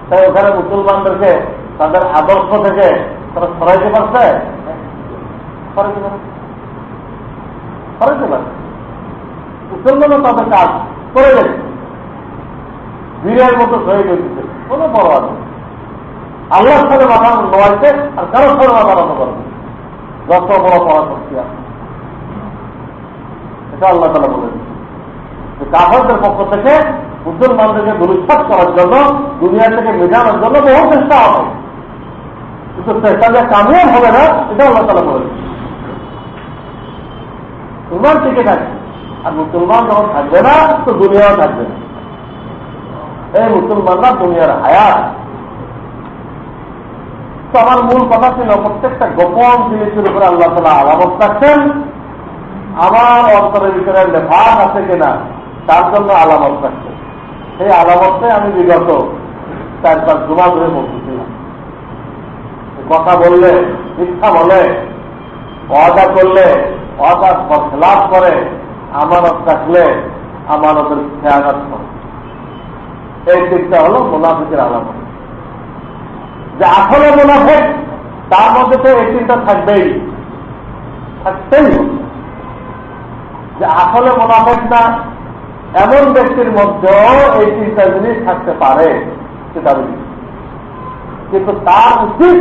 তাই ওখানে মুসলমানদেরকে তাদের আদর্শ থেকে তারা সরাইতে পারছে? সরাইতে পারছে। মুসলমানও তাদের কাজ করে গেছে, বীরের মতো শহীদ হয়েছে, কোনো পরোয়া নেই। আল্লাহর সাথে মাথা নোয়াইছে আর কারোর সাথে মাথা নত করবে, যত বড় পরাশক্তি আছে। এটা আল্লাহ তাআলা বলেছেন যে কাফেরদের পক্ষ থেকে মুসলমানদেরকে দুরুৎপাত করার জন্য, দুনিয়া থেকে মেটানোর জন্য বহু চেষ্টা হবে, কিন্তু চেষ্টা যে কামিয়াব হবে না, এটা আল্লাহ তাআলা বলেছেন। মুসলমান টিকে থাকে, আর মুসলমান যখন থাকবে না তো দুনিয়াও থাকবে না। এই মুসলমানরা দুনিয়ার হায়াত। তো আমার মূল কথা ছিল, প্রত্যেকটা গোপন জিনিসের উপরে আল্লাহ তাআলা আলামত রাখছেন। আমার অন্তরের ভিতরে নেফাক আছে কিনা তার জন্য আলামত রাখছেন। সেই আলামতে আমি বিগত 4-5 জুমা ধরে বলতেছিলাম, কথা বললে, মিথ্যা বলে, ওয়াদা করলে ওয়াদার খেলাফ করে, আমানত রাখলে আমানতের খেয়ানত করে। এই তিনটা হলো মুনাফিকের আলামত। যে আসলে মুনাফিক, তার মধ্যে তো এই তিনটা থাকবেই, থাকতেই হবে। যে আসলে মুনাফিক না, এমন ব্যক্তির মধ্যেও এই তিনটা জিনিস থাকতে পারে, সেটা বুঝি। কিন্তু তার উচিত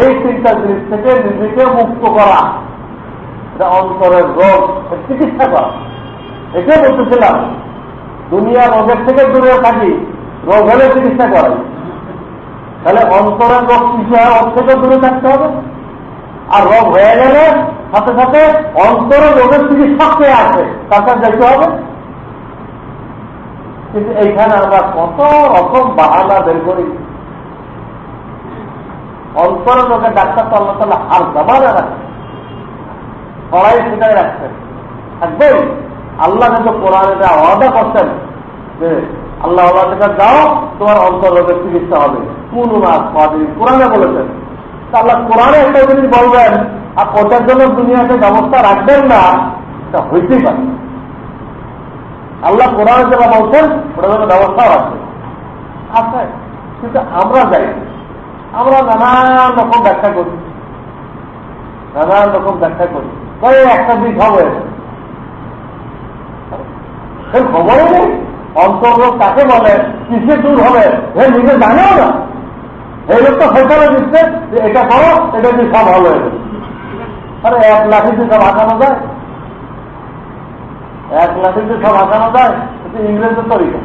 এই তিনটা জিনিস থেকে নিজেকে মুক্ত করা, এটা অন্তরের রোগ চিকিৎসা করা। এটাই বলতেছিলাম, দুনিয়া রোগের থেকে দূরে থাকি, রোগ হলে চিকিৎসা করাই। তাহলে অন্তরের রোগ কিছু হয়, ওর থেকে দূরে থাকতে হবে। আর রোগ হয়ে গেলে সাথে সাথে অন্তরের রোগের চিকিৎসক কে আছে তার কাছে যেতে হবে। কিন্তু এইখানে আমরা কত রকম বাহানা বের করি। অন্তরের রোগের ডাক্তার তো আল্লাহ তাআলা আর জামানা রাখছে, সবাই সেটাই রাখছেন, থাকবেই। আল্লাহ কিন্তু কোরআনে যা ওয়াদা করছেন যে আল্লাহ কাছে যাও, তোমার অন্তর রোগের চিকিৎসা হবে, কোন কোরআনে বলেছেন। আল্লাহ কোরআনে একটা জিনিস বলবেন আর ওটার জন্য দুনিয়াতে ব্যবস্থা রাখবেন না, এটা হইতেই পারে। আল্লাহ কোরআনে যেটা বলছেন ওটার জন্য ব্যবস্থাও রাখবেন আছে, কিন্তু আমরা যাই, আমরা নানান রকম ব্যাখ্যা করি, নানান রকম ব্যাখ্যা করি, তাই একটা দিক হবে, সেই খবরও নেই। অন্তর্রোগ কাকে বলে, কিসে দূর হবে, হে নিজে জানেও না। এই লোকটা ফেসলা দিচ্ছে যে এটা করো, এটা দিয়ে সব ভালো হয়ে যাবে। আরে 1 লাঠিতে সব আঁকানো যায়, 1 লাঠিতে সব আঁকানো যায়। কিন্তু ইংরেজের তরিকা,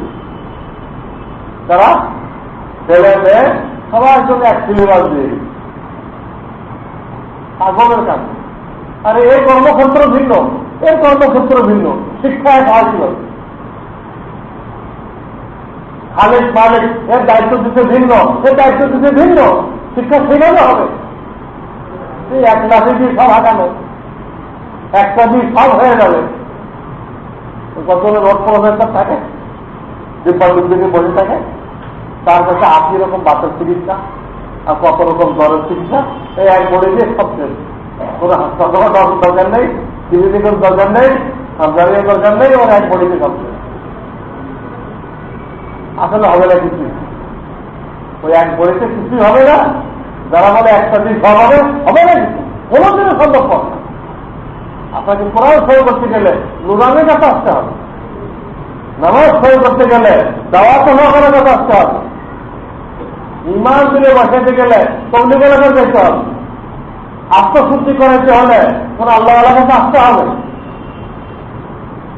তারা ছেলে মেয়ে সবার জন্য এক সিলেবাস দিয়ে পাগলের কাজ। আরে এই কর্মক্ষেত্র ভিন্ন, এর কর্মক্ষেত্র ভিন্ন, শিক্ষা এক হয় ছিল। খালেক মালিক এর দায়িত্ব দিতে ভিন্ন, এর দায়িত্ব দিতে ভিন্ন, শিক্ষা সেভাবে হবে। 1 লাঠি দিয়ে সব হাঁটানো, একটা দিয়ে সব হয়ে যাবে। কতজনের রোড প্রফেসর থাকে, ডিপার্টমেন্ট দিকে বসে থাকে, তার কাছে 80 রকম বাতের চিকিৎসা আর কত রকম জ্বরের চিকিৎসা, এই এক বড়ি দিয়ে সব শেষ। কোনো হাসপাতাল দরকার নেই, ক্লিনিকের দরকার নেই, সার্জারির দরকার নেই, ওর এক বড়িতে সব শেষ। আসলে হবে না কিছু, ওই এক বড়িতে কিছুই হবে না। যারা বলে একটা দিন সব হবে, হবে না, কিছু কোনোদিনও সম্ভব না। আপনাকে কোরআন সই করতে গেলে নুরানের কাছে আসতে হবে, নামাজ সই করতে গেলে দাওয়াত হওয়ার কাছে আসতে হবে, ইমান দিলে বসাতে গেলে তবলিগের কাছে যেতে হবে, আত্মশুদ্ধি করাইতে হলে কোন আল্লাহ কাছে আসতে হবে,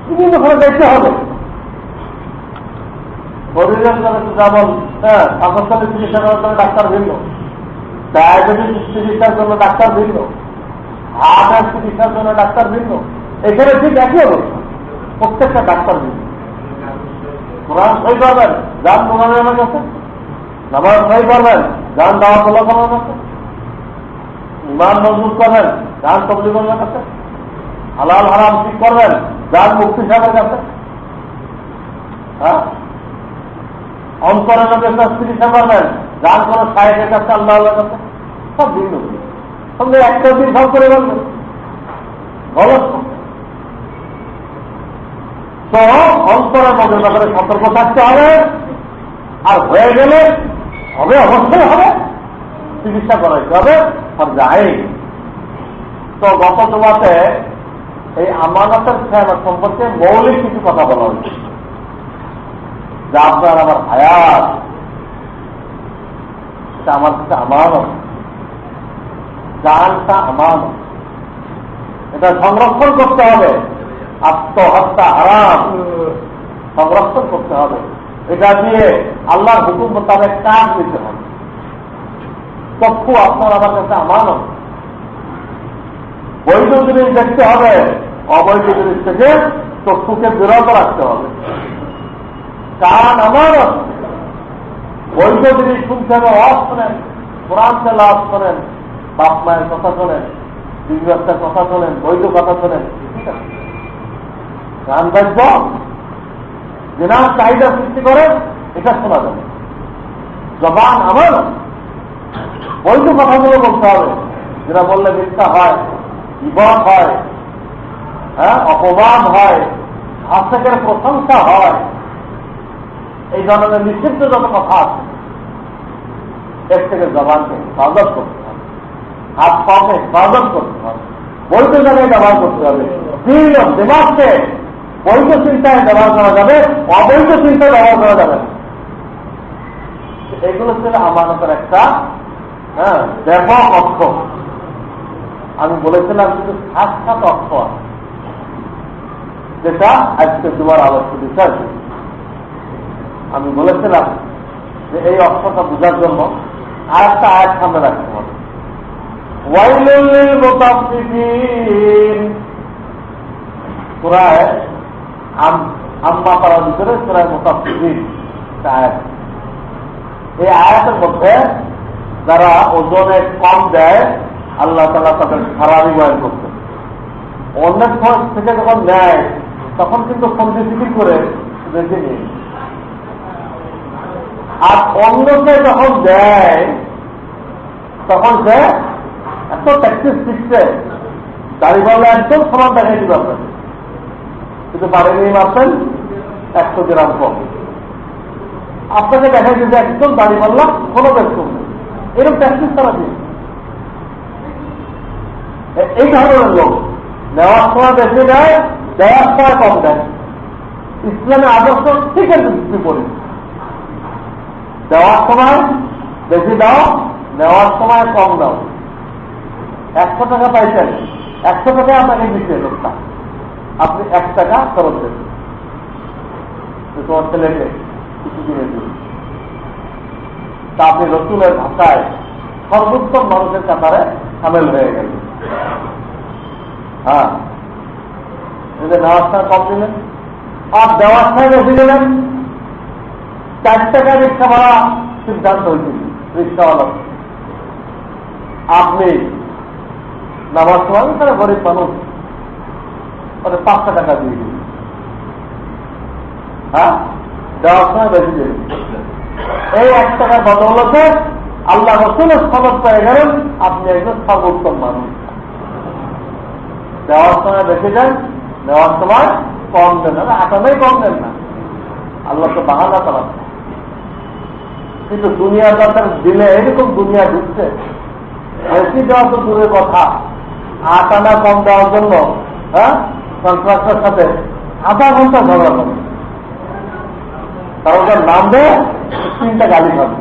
বিভিন্ন ঘরে দেখতে হবে। শরীরের যেমন পাকস্থলী চিকিৎসা করার জন্য ডাক্তার ভিন্ন, ডায়াবেটিস চিকিৎসার জন্য ডাক্তার ভিন্ন, হার্টের চিকিৎসার জন্য ডাক্তার ভিন্ন, এখানে ঠিক একই অবস্থা, প্রত্যেকটা ডাক্তার ভিন্ন। কোরআন সই করবেন যান কোরআনের কাছে, নামাজ সই করবেন যান দাওয়াতুল্লাহ করার কাছে, ইমান মজবুত করবেন যান তবলিগের কাছে, হালাল হারাম ঠিক করবেন যান মুফতি সাহেবের কাছে, হ্যাঁ অন্তরের কাছে চিকিৎসা করবেন যান কোন সাহেবের কাছে, আল্লাহ কাছে, সব ভিন্ন। সঙ্গে একটা দিন সব করে বলবেন গলত। তো অন্তরের মধ্যে ব্যাপারে সতর্ক থাকতে হবে, আর হয়ে গেলে হবে, অবশ্যই হবে, চিকিৎসা করাইতে হবে, আর যায়। তো গত জমাতে এই আমানতের খেয়ানত সম্পর্কে মৌলিক কিছু কথা বলা হয়েছে, যা আপনার আমার হায়াত, এটা আমার কাছে আমানত, জানটা আমানত, এটা সংরক্ষণ করতে হবে। আত্মহত্যা হারাম, সংরক্ষণ করতে হবে, এটা দিয়ে আল্লাহর হুকুম মোতাবেক কাজ দিতে হবে। চক্ষু আপনার আমার কাছে আমানত, বৈধ জিনিস দেখতে হবে, অবৈধ জিনিস থেকে চক্ষুকে বিরত রাখতে হবে। কান আমানত, বৈধ জিনিস শুনতে হবে, ওয়াজ শোনেন, কোরআন তেলাওয়াত করেন, বাপ মায়ের কথা শোনেন, বিজনেসের কথা শোনেন, বৈধ কথা শোনেন, ঠিক আছে। গান বাজ্য জেনার চাহিদা সৃষ্টি করেন, এটা শোনা যাবে। জবান আমার বৈধ কথাগুলো বলতে হবে, যেটা বললে মিথ্যা হয়, বিপদ হয়, হ্যাঁ অপমান হয়, হাসেকের প্রশংসা হয়, এই ধরনের নিষিদ্ধ যত কথা আছে এর থেকে জবানকে হেফাজত করতে হবে, হাত পাকে হেফাজত করতে হবে, বৈধ জায়গায় ব্যবহার করতে হবে। দিল দিমাগকে বৈধ চিন্তায় ব্যবহার করা যাবে, অবৈধ চিন্তায় ব্যবহার করা যাবে। এগুলো ছিল আমানতের একটা ব্যাপক অর্থ। আমি বলেছিলাম কিন্তু সাক্ষাৎ অর্থ আছে, যেটা আজকে তোমার আলোচ্য বিষয়। আমি বলেছিলাম যে এই অর্থটা বোঝার জন্য আর একটা আয়াত সামনে রাখতে হবে। ওয়াইলুল লিল মুতাফফিফিন, সূরা আম্মা পারার ভিতরে সূরা মুতাফফিফিন আয়াত। এই আয়াতের মধ্যে যারা ওজনে কম দেয় আল্লাহ তাআলা তাদের খারাপই বয়ান করছে। অন্যের থেকে যখন নেয় তখন কিন্তু সন্দেহ করে রেখে নিয়ে, আর অন্যকে যখন দেয় তখন সে এত প্র্যাকটিস শিখছে, দাড়িওয়ালা একদম সমান দেখাই দিতে পারবেন, কিন্তু বাড়ি মারছেন 100 গ্রাম কম। আপনাকে দেখাই দিতে একদম দাড়িওয়ালা কোনো ব্যস্ত নেই, এরকম প্র্যাকটিস তারা দিন। এই ধরনের লোক নেওয়ার সময় বেশি দেয়, দেওয়ার সময় কম দেয়। ইসলামের আদর্শ ঠিক আছে বিপরীত। দেওয়ার সময় বেশি দাও, নেওয়ার সময় কম দাও। 100 টাকা পাইছেন, 100 টাকা আপনাকে দিচ্ছে লোকটা, আপনি 1 টাকা ফেরত দেন, তোমার ছেলেকে কিছু কিনে দিন। তা আপনি রসুলের ভাষায় সর্বোত্তম মানুষের কাতারে সামিল হয়ে গেলেন। হ্যাঁ, নেওয়ার সময় কম দিলেন আর দেওয়ার সময় বেশি দিলেন। 4 টাকা রিক্সা ভাড়া সিদ্ধান্ত হয়েছিল রিক্সাওয়ালা, আপনি নামার সময় তারা গরিব মানুষ, 5 টাকা দিয়ে দিন। হ্যাঁ, দেওয়ার সময় বেশি দিলেন। এই 1 টাকার বদৌলতে আল্লাহ রসুলের সনদ পেয়ে গেলেন, আপনি একজন সর্বোত্তম মানুষ। দেওয়ার সময় বেশি দেন, নেওয়ার সময় কম দেন না, আসামেই কম দেন না, আল্লাহ তো বাহানা চালাচ্ছে। কিন্তু দুনিয়ার দরকার দিলে এরকম দুনিয়া ঢুকছে, বেশি দেওয়া তো দূরের কথা, 8 আনা কম দেওয়ার জন্য কন্ট্রাক্টরের সাথে আধা ঘন্টা ঝগড়া করে, কারণ নামবে 3টা গালি খাবে।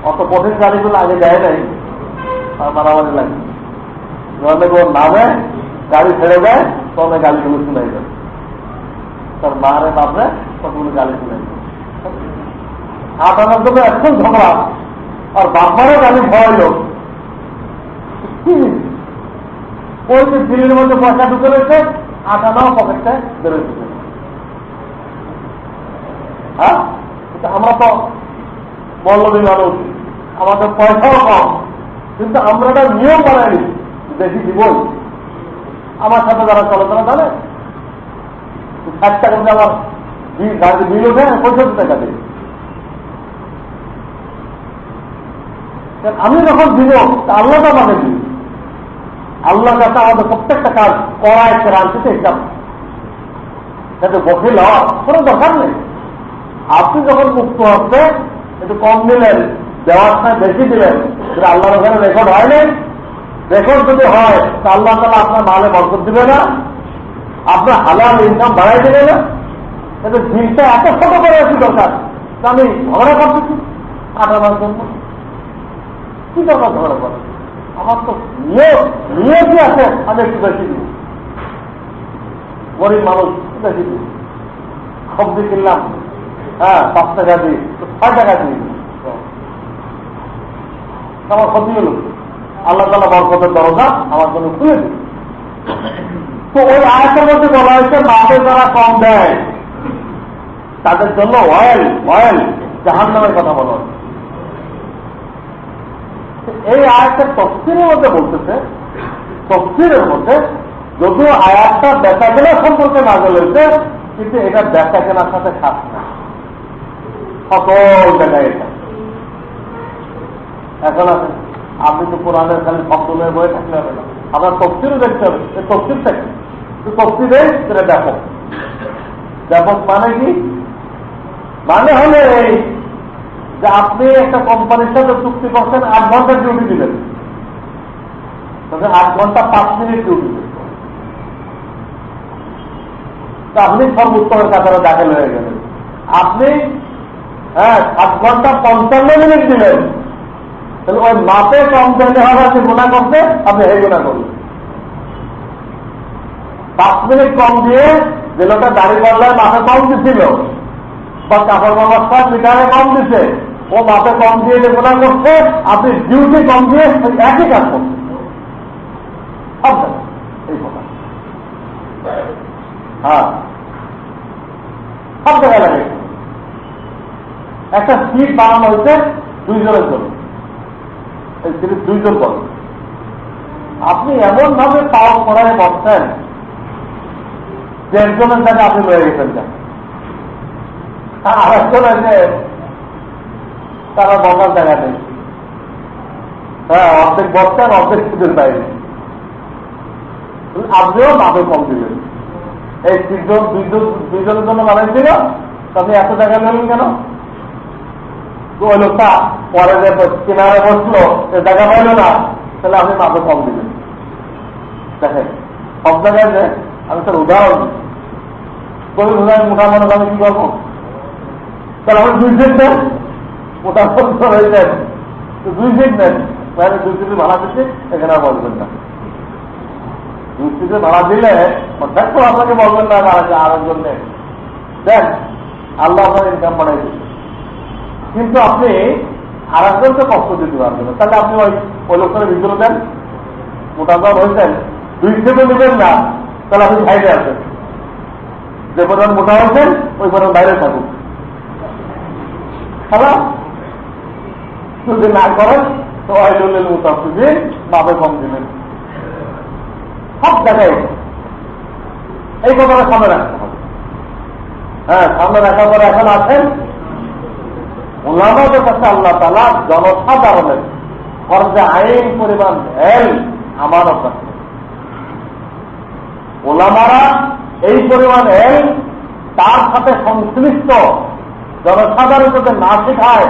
অত কঠিন গালিগুলো আগে দেয় নাই, আর মারামারি লাগে। যখন ওর নামে গাড়ি ছেড়ে দেয় তখন গালিগুলো শুনে যায়, তার মারে বাপরে কতগুলো গালি শুনে যায়। 8 আনার জন্য এখন ঝগড়া, আর বাপমারও গালি ভয় লোক। ওই যে দিল্লির মধ্যে পয়সা ঢুকে রয়েছে, 8 আনাও পকেটটা বেরোচ্ছে। হ্যাঁ, আমরা তো মল্লবী মানুষ, আমাদের পয়সাও কম, কিন্তু আমরা একটা নিয়ম বানাইনি, বেশি দিবই। আমার সাথে যারা চলাচলা জানে 60 টাকা করে আমার গাড়ি বিল ওঠে 65 টাকা দিই। আমি যখন দিব আল্লাহ আমাকে দিই, আল্লাহ কাছে আমাদের প্রত্যেকটা কাজ করা একটা রাজনীতি হিসাব, যাতে বকিল হওয়ার কোনো দরকার নেই। আপনি যখন মুক্ত হচ্ছে একটু কম দিলেন, দেওয়ার সময় বেশি দিলেন, সেটা আল্লাহর ওখানে রেকর্ড হয় নাই। রেকর্ড যদি হয় তা আল্লাহ তাআলা আপনার মালে বরকত দিবে না, আপনার হালাল ইনকাম বাড়াই দেবে না। কিন্তু দিনটা এত ছোট করে কি দরকার? আমি ঝগড়া করতেছি কাটানোর জন্য, কি দরকার ঝগড়া করে? আমার তো নিয়ে কি আছে, আমি একটু বেশি দিব। গরিব মানুষ বেশি দিব, সবজি কিনলাম 5 টাকা দিই, 6 টাকা দিই, আমার ক্ষতি হল। আল্লাহ তাআলা বরকতের দরজা আমার জন্য খুলে দিই। তো ওই আয়াতের মধ্যে বলা হয়েছে মাপে যারা কম দেয় তাদের জন্য অয়েল জাহান্নামের কথা বলা হয়েছে। এই আয়াতের তফসিরের মধ্যে বলতেছে, তফসিরের মধ্যে যদিও আয়াতটা বেচা কেনার সম্পর্কে নাযিল হয়েছে, কিন্তু এটা বেচা কেনার সাথে খাস না, সকল জায়গায় এটা এখন আছে। আপনি তো কোরআনের খালি শব্দের বয়ে থাকলে হবে না, আপনার তফসিরও দেখতে হবে। এই তফসির থাকে, তফসিরে সেটা ব্যাপক। ব্যাপক মানে কি? মানে হলে এই যে আপনি একটা কোম্পানির সাথে চুক্তি করছেন 8 ঘন্টার ডিউটি দিবেন, তবে 8 ঘন্টা 5 মিনিট ডিউটি দিবেন, আপনি সর্বোত্তমের কাতারে দাখিল হয়ে গেলেন। আপনি 7 ঘন্টা 55 মিনিট দিলেন, তাহলে ওই মাপে কম চাইলে হবে যে গুণা করতে, আপনি এই গুণা করলেন। 5 মিনিট কম দিয়ে যে লোকটা দাড়ি পাল্লায় মাপে কম দিছিল, বা কাপড় ব্যবস্থার মিটারে কম দিছে, ও মাপে কম দিয়ে যে গুণা করছে, আপনি ডিউটি কম দিয়ে একই কাজ করছেন। সব এই কথা সব জায়গায় লাগে। একটা সিট বানানো হয়েছে 2 জনের জন্য, এই সিট 2 জন বল, আপনি এমন ভাবে পাওয়া করায় বসছেন যে একজনের জায়গায় আপনি রয়ে গেছেন, আর একজন আছে তারা বসার জায়গা নেই, অর্ধেক বসছেন, অর্ধেক সিটের বাইরে, আপনিও মাপে কম দিলেন। এই 2 জনের জন্য বানাইছিল, আপনি এত জায়গা নেবেন কেন? ওই লোকটা পরে যে কিনারে বসলো জায়গা পাইল না, তাহলে আপনি মাপে কম দিলেন। দেখেন সব জায়গায় যে আমি তার উদাহরণ মোটা মনে আমি কি করবো, তাহলে আমি 2 ফিট নেন, মোটা হয়ে যায় 2 ফিট নেন, তাহলে 2 ফিটের ভাড়া দিচ্ছে, এখানে আর বলবেন না। 2 ফিটের ভাড়া দিলে দেখো আপনাকে বলবেন না আরেকজন নেন, দেন আল্লাহ আপনার ইনকাম বাড়াই দিচ্ছে, কিন্তু আপনি আর একজনকে কষ্ট দিতে পারবেন না। তাহলে আপনি ওই লোকটার ভিতরে দেন, মোটা দাম হয়েছেন, 2 ফিটে দেবেন না, তাহলে আপনি সাইডে আসেন, যে পরিমাণ মোটা হয়েছেন ওই পরিমাণ বাইরে থাকুন। হ্যাঁ, যদি না করেন তো আইডলের মোটামুটি দিয়ে মাপে কম দিলেন। সব জায়গায় এই কথাটা সামনে রাখতে হবে। সামনে রাখার পরে এখন আছেন ওলামাদের কাছে আল্লাহ তাআলা জনসাধারণের ফরজে আইন পরিমাণ ধ্যান আমানত রাখছে। ওলামারা এই পরিমাণ এল তার সাথে সংশ্লিষ্ট জনসাধারণ যাতে না শেখায়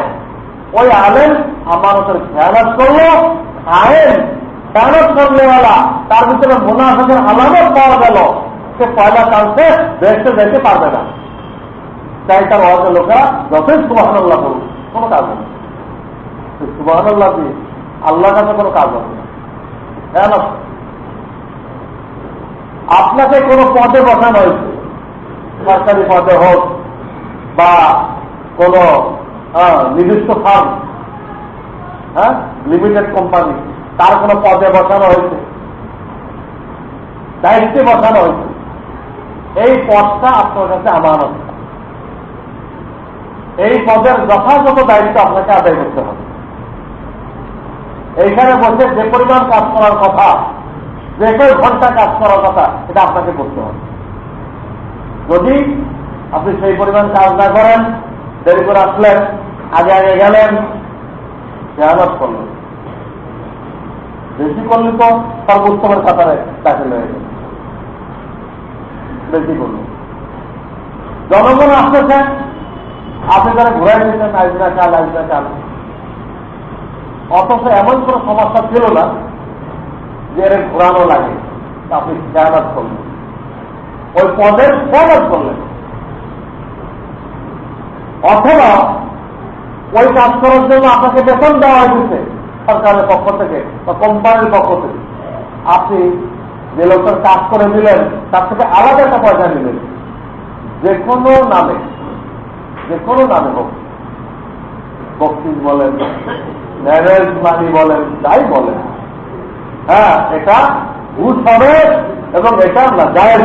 ওই আলেম আমানতের খেয়ানত করলো, আইন খেয়ানত করলেওয়ালা তার ভিতরে মুনাফিকের আলামত পাওয়া গেল, সে পয়লা চান্সে দেশে যেতে পারবে না। তাই তার অর্থ লোকেরা যতই সুবহানাল্লাহ করুক কোনো কাজ হবে না। সুবহানাল্লাহ দিয়ে আল্লাহর কাছে কোনো কাজ হবে না। খেয়ানত আপনাকে কোনো পদে বসানো হয়েছে, সরকারি পদে হোক বা কোন নির্দিষ্ট ফার্ম, লিমিটেড কোম্পানি, তার কোনো পদে বসানো হয়েছে, দায়িত্বে বসানো হয়েছে, এই পদটা আপনার কাছে আমানত। এই পদের যথাযথ দায়িত্ব আপনাকে আদায় করতে হবে। এইখানে বসে যে পরিমাণ কাজ করার কথা, যে কয়েক ঘন্টা কাজ করার কথা, এটা আপনাকে করতে হবে। যদি আপনি সেই পরিমাণ কাজ না করেন, দেরি করে আসলেন, আগে আগে গেলেন, খেয়ানত করলেন, বেশি করলে তো সর্বোত্তমের কাতারে দাখিল হয়ে গেল। বেশি করলেন, জনগণ আসতেছে, আপনি যারা ঘুরাই দিচ্ছেন আইজনা চাল আইজনা চাল, অথচ এমন কোন সমস্যা ছিল না যে এর ঘোরানো লাগে, আপনি খেয়ানত করলেন, ওই পদের খেয়ানত করলেন। অথবা ওই কাজ করার জন্য আপনাকে বেতন দেওয়া হয়েছে সরকারের পক্ষ থেকে বা কোম্পানির পক্ষ থেকে, আপনি যে লোকটার কাজ করে দিলেন তার থেকে আলাদা একটা পয়সা নিলেন, যে কোনো নামে হোক, বক্সিস বলেন, ম্যারেজ মানি বলেন, যাই বলেন, হ্যাঁ, এটা ঘুষ হবে এবং এটা না জায়েজ,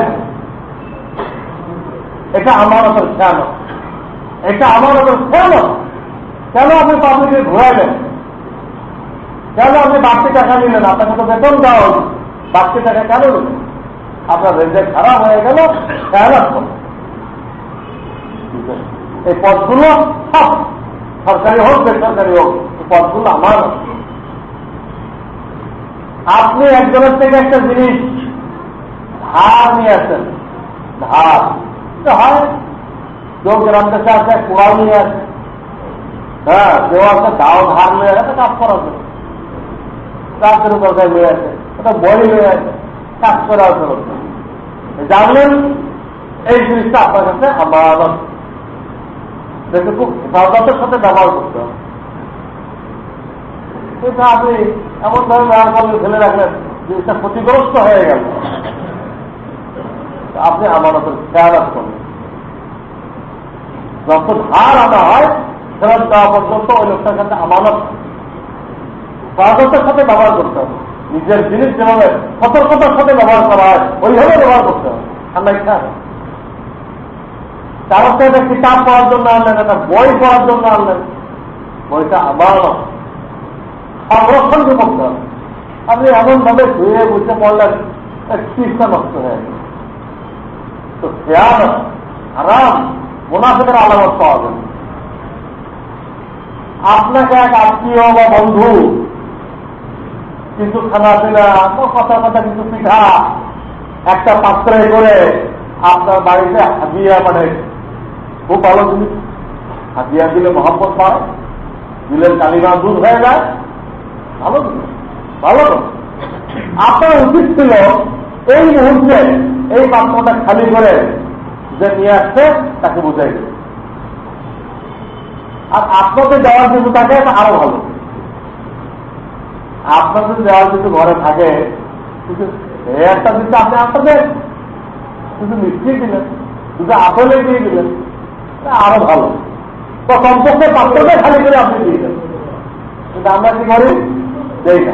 এটা আমানতের খেয়ানত, এটা আমানতের খেয়ানত। কেন আপনি পাবলিকে ঘুরাইলেন? কেন আপনি বাড়তি টাকা নিলেন? আপনাকে তো বেতন দেওয়া হল, বাড়তি টাকা কেন নিলেন? আপনার রেজাল্ট খারাপ হয়ে গেল, খেয়ানত করুন। এই পদগুলো সব সরকারি হোক বেসরকারি হোক, এই পদগুলো আমার। আপনি একজনের থেকে একটা জিনিস ধার নিয়ে আসেন, ধার হয়, কেউ গ্রাম দেশে আছে কুড়াল নিয়ে আসে, হ্যাঁ, কেউ আছে দাও ধার নিয়ে আসে কাজ করার জন্য, কাজের দরকার নিয়ে আসে, ওটা বই নিয়ে আসে কাজ করার জন্য। জানলেন এই জিনিসটা আপনার কাছে আমানত, দেখে খুব হেফাজতের সাথে ব্যবহার করতে হবে। এটা আপনি এমন ভাবে ব্যবহার করলে ফেলে রাখলেন জিনিসটা ক্ষতিগ্রস্ত হয়ে গেল, আপনি আমানতের খেয়ালত করলেন। যত ধার আনা হয় ফেরত দেওয়া পর্যন্ত ওই লোকটার কাছে আমানত হেফাজতের সাথে ব্যবহার করতে হবে। নিজের জিনিস যেভাবে সতর্কতার সাথে ব্যবহার করা হয় ওইভাবে ব্যবহার করতে হবে। ঠান্ডা ইচ্ছা কারো তো একটা কিতাব পড়ার জন্য আনলেন, একটা বই পড়ার জন্য আনলেন, বইটা আমানত সংরক্ষণ করতে হবে। আপনি এমন ভাবে ধুয়ে বুঝতে পড়লেন চিজটা নষ্ট হয়ে গেল, তো খেয়ানত হারাম মুনাফিকের আলামত পাওয়া যাবে। আপনাকে এক আত্মীয় বা বন্ধু কিছু খানা পিনা কথা কিছু পিঠা একটা পাত্রে করে আপনার বাড়িতে হাদিয়া পাঠায়, খুব ভালো জিনিস। হাদিয়া দিলে মহব্বত পায়, দিলের কালিমা দূর হয়ে যায়, ভালো জিনিস, ভালো। আপনার উচিত ছিল এই মুহূর্তে এই পাত্রটা খালি করে যে নিয়ে আসছে তাকে বুঝাই দেবে, আর আপনাকে দেওয়ার কিছু থাকে আরো ভালো। আপনাদের দেওয়ার কিছু ঘরে থাকে, কিছু একটা জিনিস আপনি আপনাদের কিছু মিষ্টি দিলেন, কিছু আপেলে দিয়ে দিলেন, আরো ভালো। তো কমপক্ষে পাত্রটা খালি করে আপনি দিয়ে দেন, কিন্তু আমরা কি করি? দেই না,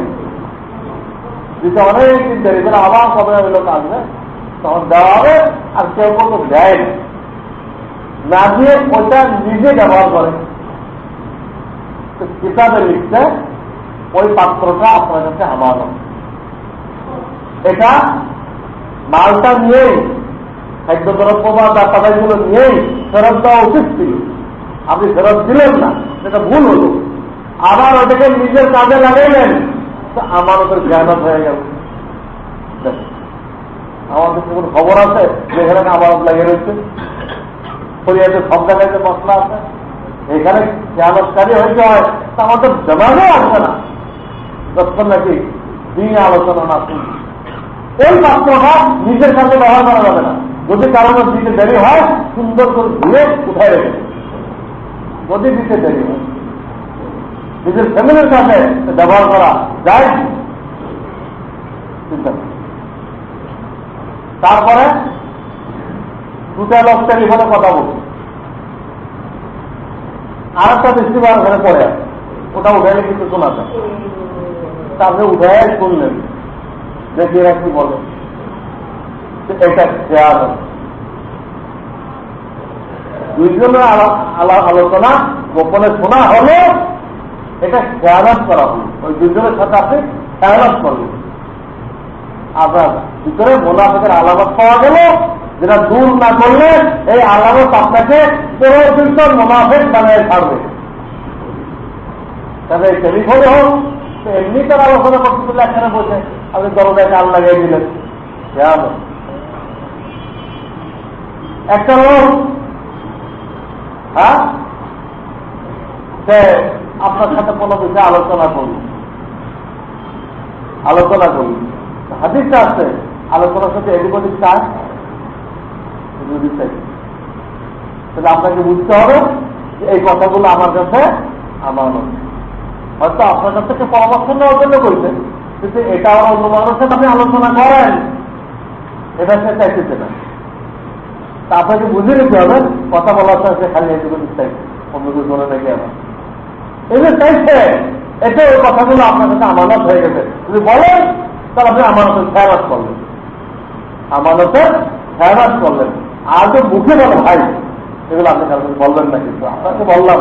দিতে অনেকদিন দেরি করে আবার কবে লোক আসবে তখন দেওয়া হবে, আর কেউ কোনো দেয় না দিয়ে ওইটা নিজে ব্যবহার করে। কিতাবে লিখছে ওই পাত্রটা আপনার কাছে আমানত, এটা মালটা নিয়েই খাদ্যদ্রব্য বা ব্যাপারগুলো নিয়েই ফেরত দেওয়া উচিত ছিল, আপনি ফেরত দিলেন না, এটা ভুল হলো। আবার ওটাকে নিজের কাজে লাগাইলেন, তো আমানতের জ্ঞানত হয়ে গেল। আমাদের কোনো খবর আছে যেখানে আমানত লাগিয়ে রয়েছে, শরীয়তে সব জায়গায় যে মশলা আছে, এখানে খেয়ালতকারী হইতে হয় তা আমাদের জমানো আসবে না, যতক্ষণ নাকি দিনে আলোচনা না শুনি। এই পাত্রটা নিজের কাছে ব্যবহার করা যাবে না। যদি কারণে দিতে দেরি হয় সুন্দর করে ধুয়ে উঠাই রেখে, যদি দিতে দেরি হয় নিজের ফ্যামিলির কাছে ব্যবহার করা যায়। চিন্তা করুন। তারপরে দুটা লোক টেলিফোনে কথা বলছে, আর একটা রিসিভার ওখানে পড়ে আছে, ওটা উঠাইলে কিছু শোনা যায়। তারপরে উঠাই শুনলেন, দেখি এরা কি বলে। এটা খেয়াল দুইজনের আলোচনা গোপনে শোনা হলো, এটা খেয়ালাত করা হলো। ওই দুইজনের সাথে আপনি খেয়ালাত করলেন, আপনার ভিতরে মোনাফিকের আলামত পাওয়া গেল, যেটা দূর না করলে এই আলামত আপনাকে পরবর্তীত মোনাফিক বানিয়ে ছাড়বে। তাহলে এই টেলিফোনে হোক, এমনি তার আলোচনা করতে এখানে বসে আপনি দরজায় কাল লাগিয়ে দিলেন। খেয়াল একটা লোক, হ্যাঁ, সে আপনার সাথে কোনো বিষয়ে আলোচনা করুন, হাদিসটা আছে আলোচনার সাথে এদিক ওদিক চায়, তাহলে আপনাকে বুঝতে হবে যে এই কথাগুলো আমার কাছে আমার হয়তো আপনার কাছ থেকে পরামর্শ নেওয়ার জন্য করছেন, কিন্তু এটা আমার অন্য মানুষের সাথে আপনি আলোচনা করেন, এটা সে চাইতেছে না। তা আপনাকে বুঝে নিতে হবে কথা বলার সাথে খালি এদিক ওদিক চাইছে, অন্য কিছু বলে নাকি আমার এই যে চাইছে, এটা ওই কথাগুলো আপনার কাছে আমানত হয়ে গেছে। যদি বলেন তাহলে আপনি আমানতের খেয়ালাত করলেন, আমানতের খেয়ালাত করলেন। আর তো মুখে বলে ভাই এগুলো আপনি কারণ বলবেন না, কিন্তু আপনাকে বললাম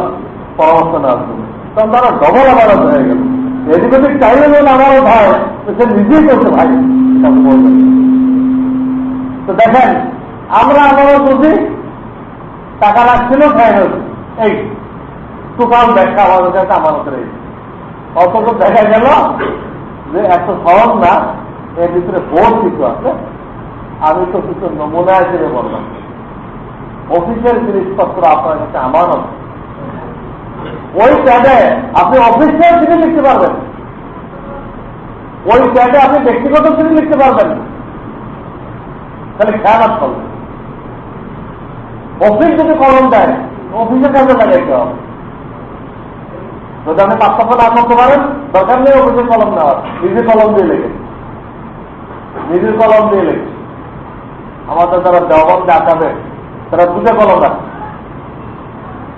পরামর্শ নেওয়ার জন্য, তখন তারা ডবল আমানত হয়ে গেল। এদিক ওদিক চাইলে যেন আমানত হয়, সে নিজেই করছে ভাই, এটা আপনি বলবেন। তো দেখেন আমরা আমানত বুঝি, টাকা রাখছিল ফাইনাল, এই টোটাল ব্যাখ্যা আমাদের কাছে আমানতের এই অথচ দেখা গেল যে এত সহজ না, এর ভিতরে বহুত কিছু আছে। আমি তো কিছু নমুনা হিসেবে বললাম, অফিসের জিনিসপত্র আপনার কাছে আমানত, ওই প্যাডে আপনি অফিসিয়াল চিঠি লিখতে পারবেন, ওই প্যাডে আপনি ব্যক্তিগত চিঠি লিখতে পারবেন, তাহলে খেয়ালাত করবেন। অফিস যদি কলম দেয় অফিসের কাজে লাগাইতে হবে। যদি আপনি পার্থক্য না করতে পারেন, দরকার নেই অফিসের কলম নেওয়ার, নিজের কলম দিয়ে লেগে, নিজের কলম দিয়ে লেগে। আমাদের যারা দেওবন্দে আঁকাবে তারা দুটো কলম রাখে,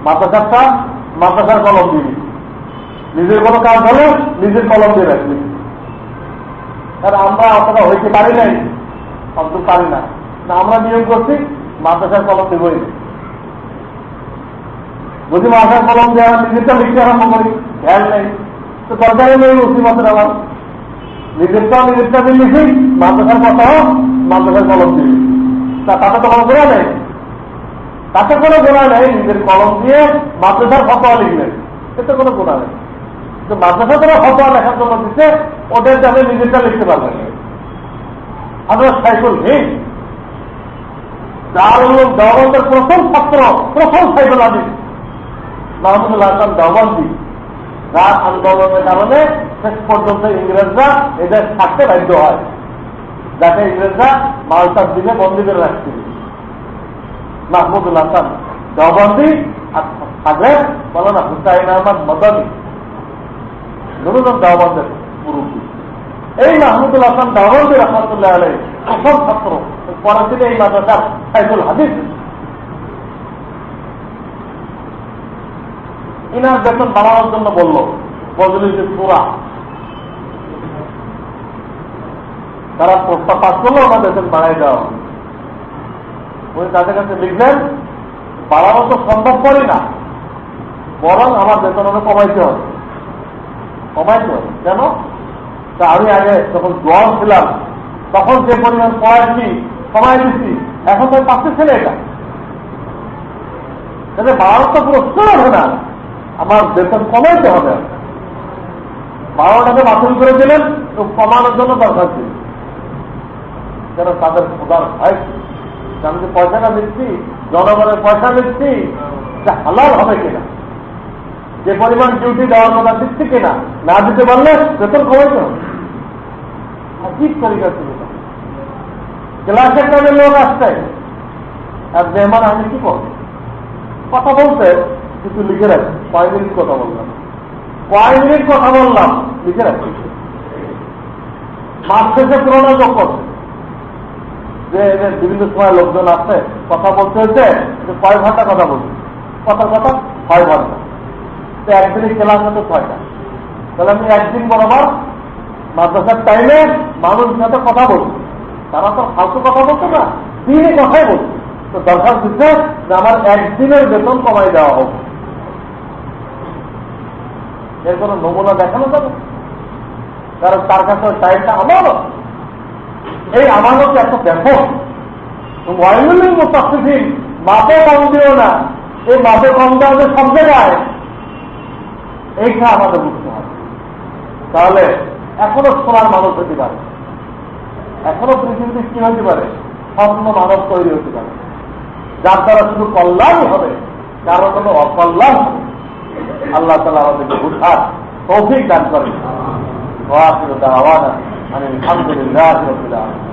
মাদ্রাসাটা মাদ্রাসার কলম দিয়ে, নিজের কোনো কাজ হলে নিজের কলম দিয়ে রাখবি। কারণ আমরা অতটা হইতে পারি নাই, অন্তত পারি না, আমরা নিয়ম করছি মাদ্রাসার কলম দেবই। যদি মাদ্রাসার কলম দিয়ে আমরা নিজেরটা লিখতে আরম্ভ করি, খেয়াল নেই তো দরকারই নেই মুসিবতের। আমার নিজেরটা দিয়ে লিখি, মাদ্রাসার কথাও মাদ্রাসার কলম দিয়ে, তাতে তো কোনো গোড়া নেই, তাতে কোনো গোড়া নেই। নিজের কলম দিয়ে মাদ্রাসার ফতোয়া লিখলেন, এতে কোনো গোড়া নেই। তো মাদ্রাসা তারা ফতোয়া লেখার জন্য দিচ্ছে, ওদের যাবে নিজেরটা লিখতে পারবেন। আমরা সাইকুল নেই, দারুল দেওবন্দের প্রথম ছাত্র, প্রথম সাইকুল আমি মাহমুদুল হাসান দেওবন্দি, যার আন্দোলনের কারণে শেষ পর্যন্ত ইংরেজরা এদের থাকতে বাধ্য হয়, যাকে ইংরেজরা মালটার দিনে বন্দী করে রাখছিল। মাহমুদুল হাসান দেওবন্দি আর থাকলে বলো না হুসাইন আহমদ মদনী, দুজন দেওবন্দের মুরব্বী। এই মাহমুদুল হাসান দেওবন্দি রহমতুল্লাহ আলাইহি প্রথম ছাত্র, পরে থেকে এই মাদ্রাসার সাইফুল হাদিস। ইনার বেতন বাড়ানোর জন্য বলল বজলুল পুরা, তারা প্রস্তাব পাস করলো ওনার বেতন বাড়াই দেওয়া। উনি তাদের কাছে লিখলেন বাড়ানো তো সম্ভব করি না, বরং আমার বেতন ওরা কমাইতে হবে। কেন? তা আমি আগে যখন জোয়ান ছিলাম তখন যে পরিমাণ পড়াইছি কমাই দিচ্ছি, এখন তো পাচ্ছে ছেলে এটা, তাহলে বাড়ানো তো প্রশ্ন হবে না, আমার বেতন কমাইতে হবে। 12 টাকা বাতিল করে দিলেন, তো কমানোর জন্য দরকার ছিল। যেন তাদের খোদার ভয়, আমি যে পয়সাটা নিচ্ছি জনগণের পয়সা নিচ্ছি, হালাল হবে কিনা, যে পরিমাণ ডিউটি দেওয়ার কথা দিচ্ছে কিনা, না দিতে পারলে বেতন কমাইতে হবে। আজীব তরিকা ছিল। ক্লাসের নামে লোক আসছে, আর মেহমান আমি কি করবো, কথা বলতে কিছু লিখে রাখি, কয় মিনিট কথা বললাম, কয় মিনিট কথা বললাম লিখে রাখি। মাস শেষে পুরোনো লোক করছে যে বিভিন্ন সময় লোকজন আসছে, কথা বলতে হচ্ছে, কয় ঘন্টা কথা বলছে, কথার কথা 6 ঘন্টা, তো একদিনই ক্লাস হতো 6টা। তাহলে আমি একদিন বরাবর মাদ্রাসার টাইমে মানুষের সাথে কথা বলছি, তারা তো ফালতু কথা বলতো না, দিনে কথাই বলছে। তো দরকার দিচ্ছে যে আমার একদিনের বেতন কমাই দেওয়া হোক। এর কোনো নমুনা দেখানো যাবে? কারণ তার কাছে টাইমটা আমানত, এই আমানত এত ব্যাপক। ওয়াইলুল মুতাফফিফিন, মাপে কম দিও না, এই মাপে কম দেওয়া যে সব জায়গায়, এইটা আমাদের বুঝতে হবে। তাহলে এখনো সোনার মানুষ হতে পারে, এখনো পৃথিবীতে কি হতে পারে, স্বপ্ন মানব তৈরি হতে পারে, যার দ্বারা শুধু কল্যাণই হবে, কারো কোনো অকল্যাণ হবে। আল্লাহ তাআলা আমাদেরকে বুঝার তৌফিক দান করেন। ওয়া আখিরু দাওয়ানা আলহামদুলিল্লাহি রাব্বিল আলামিন।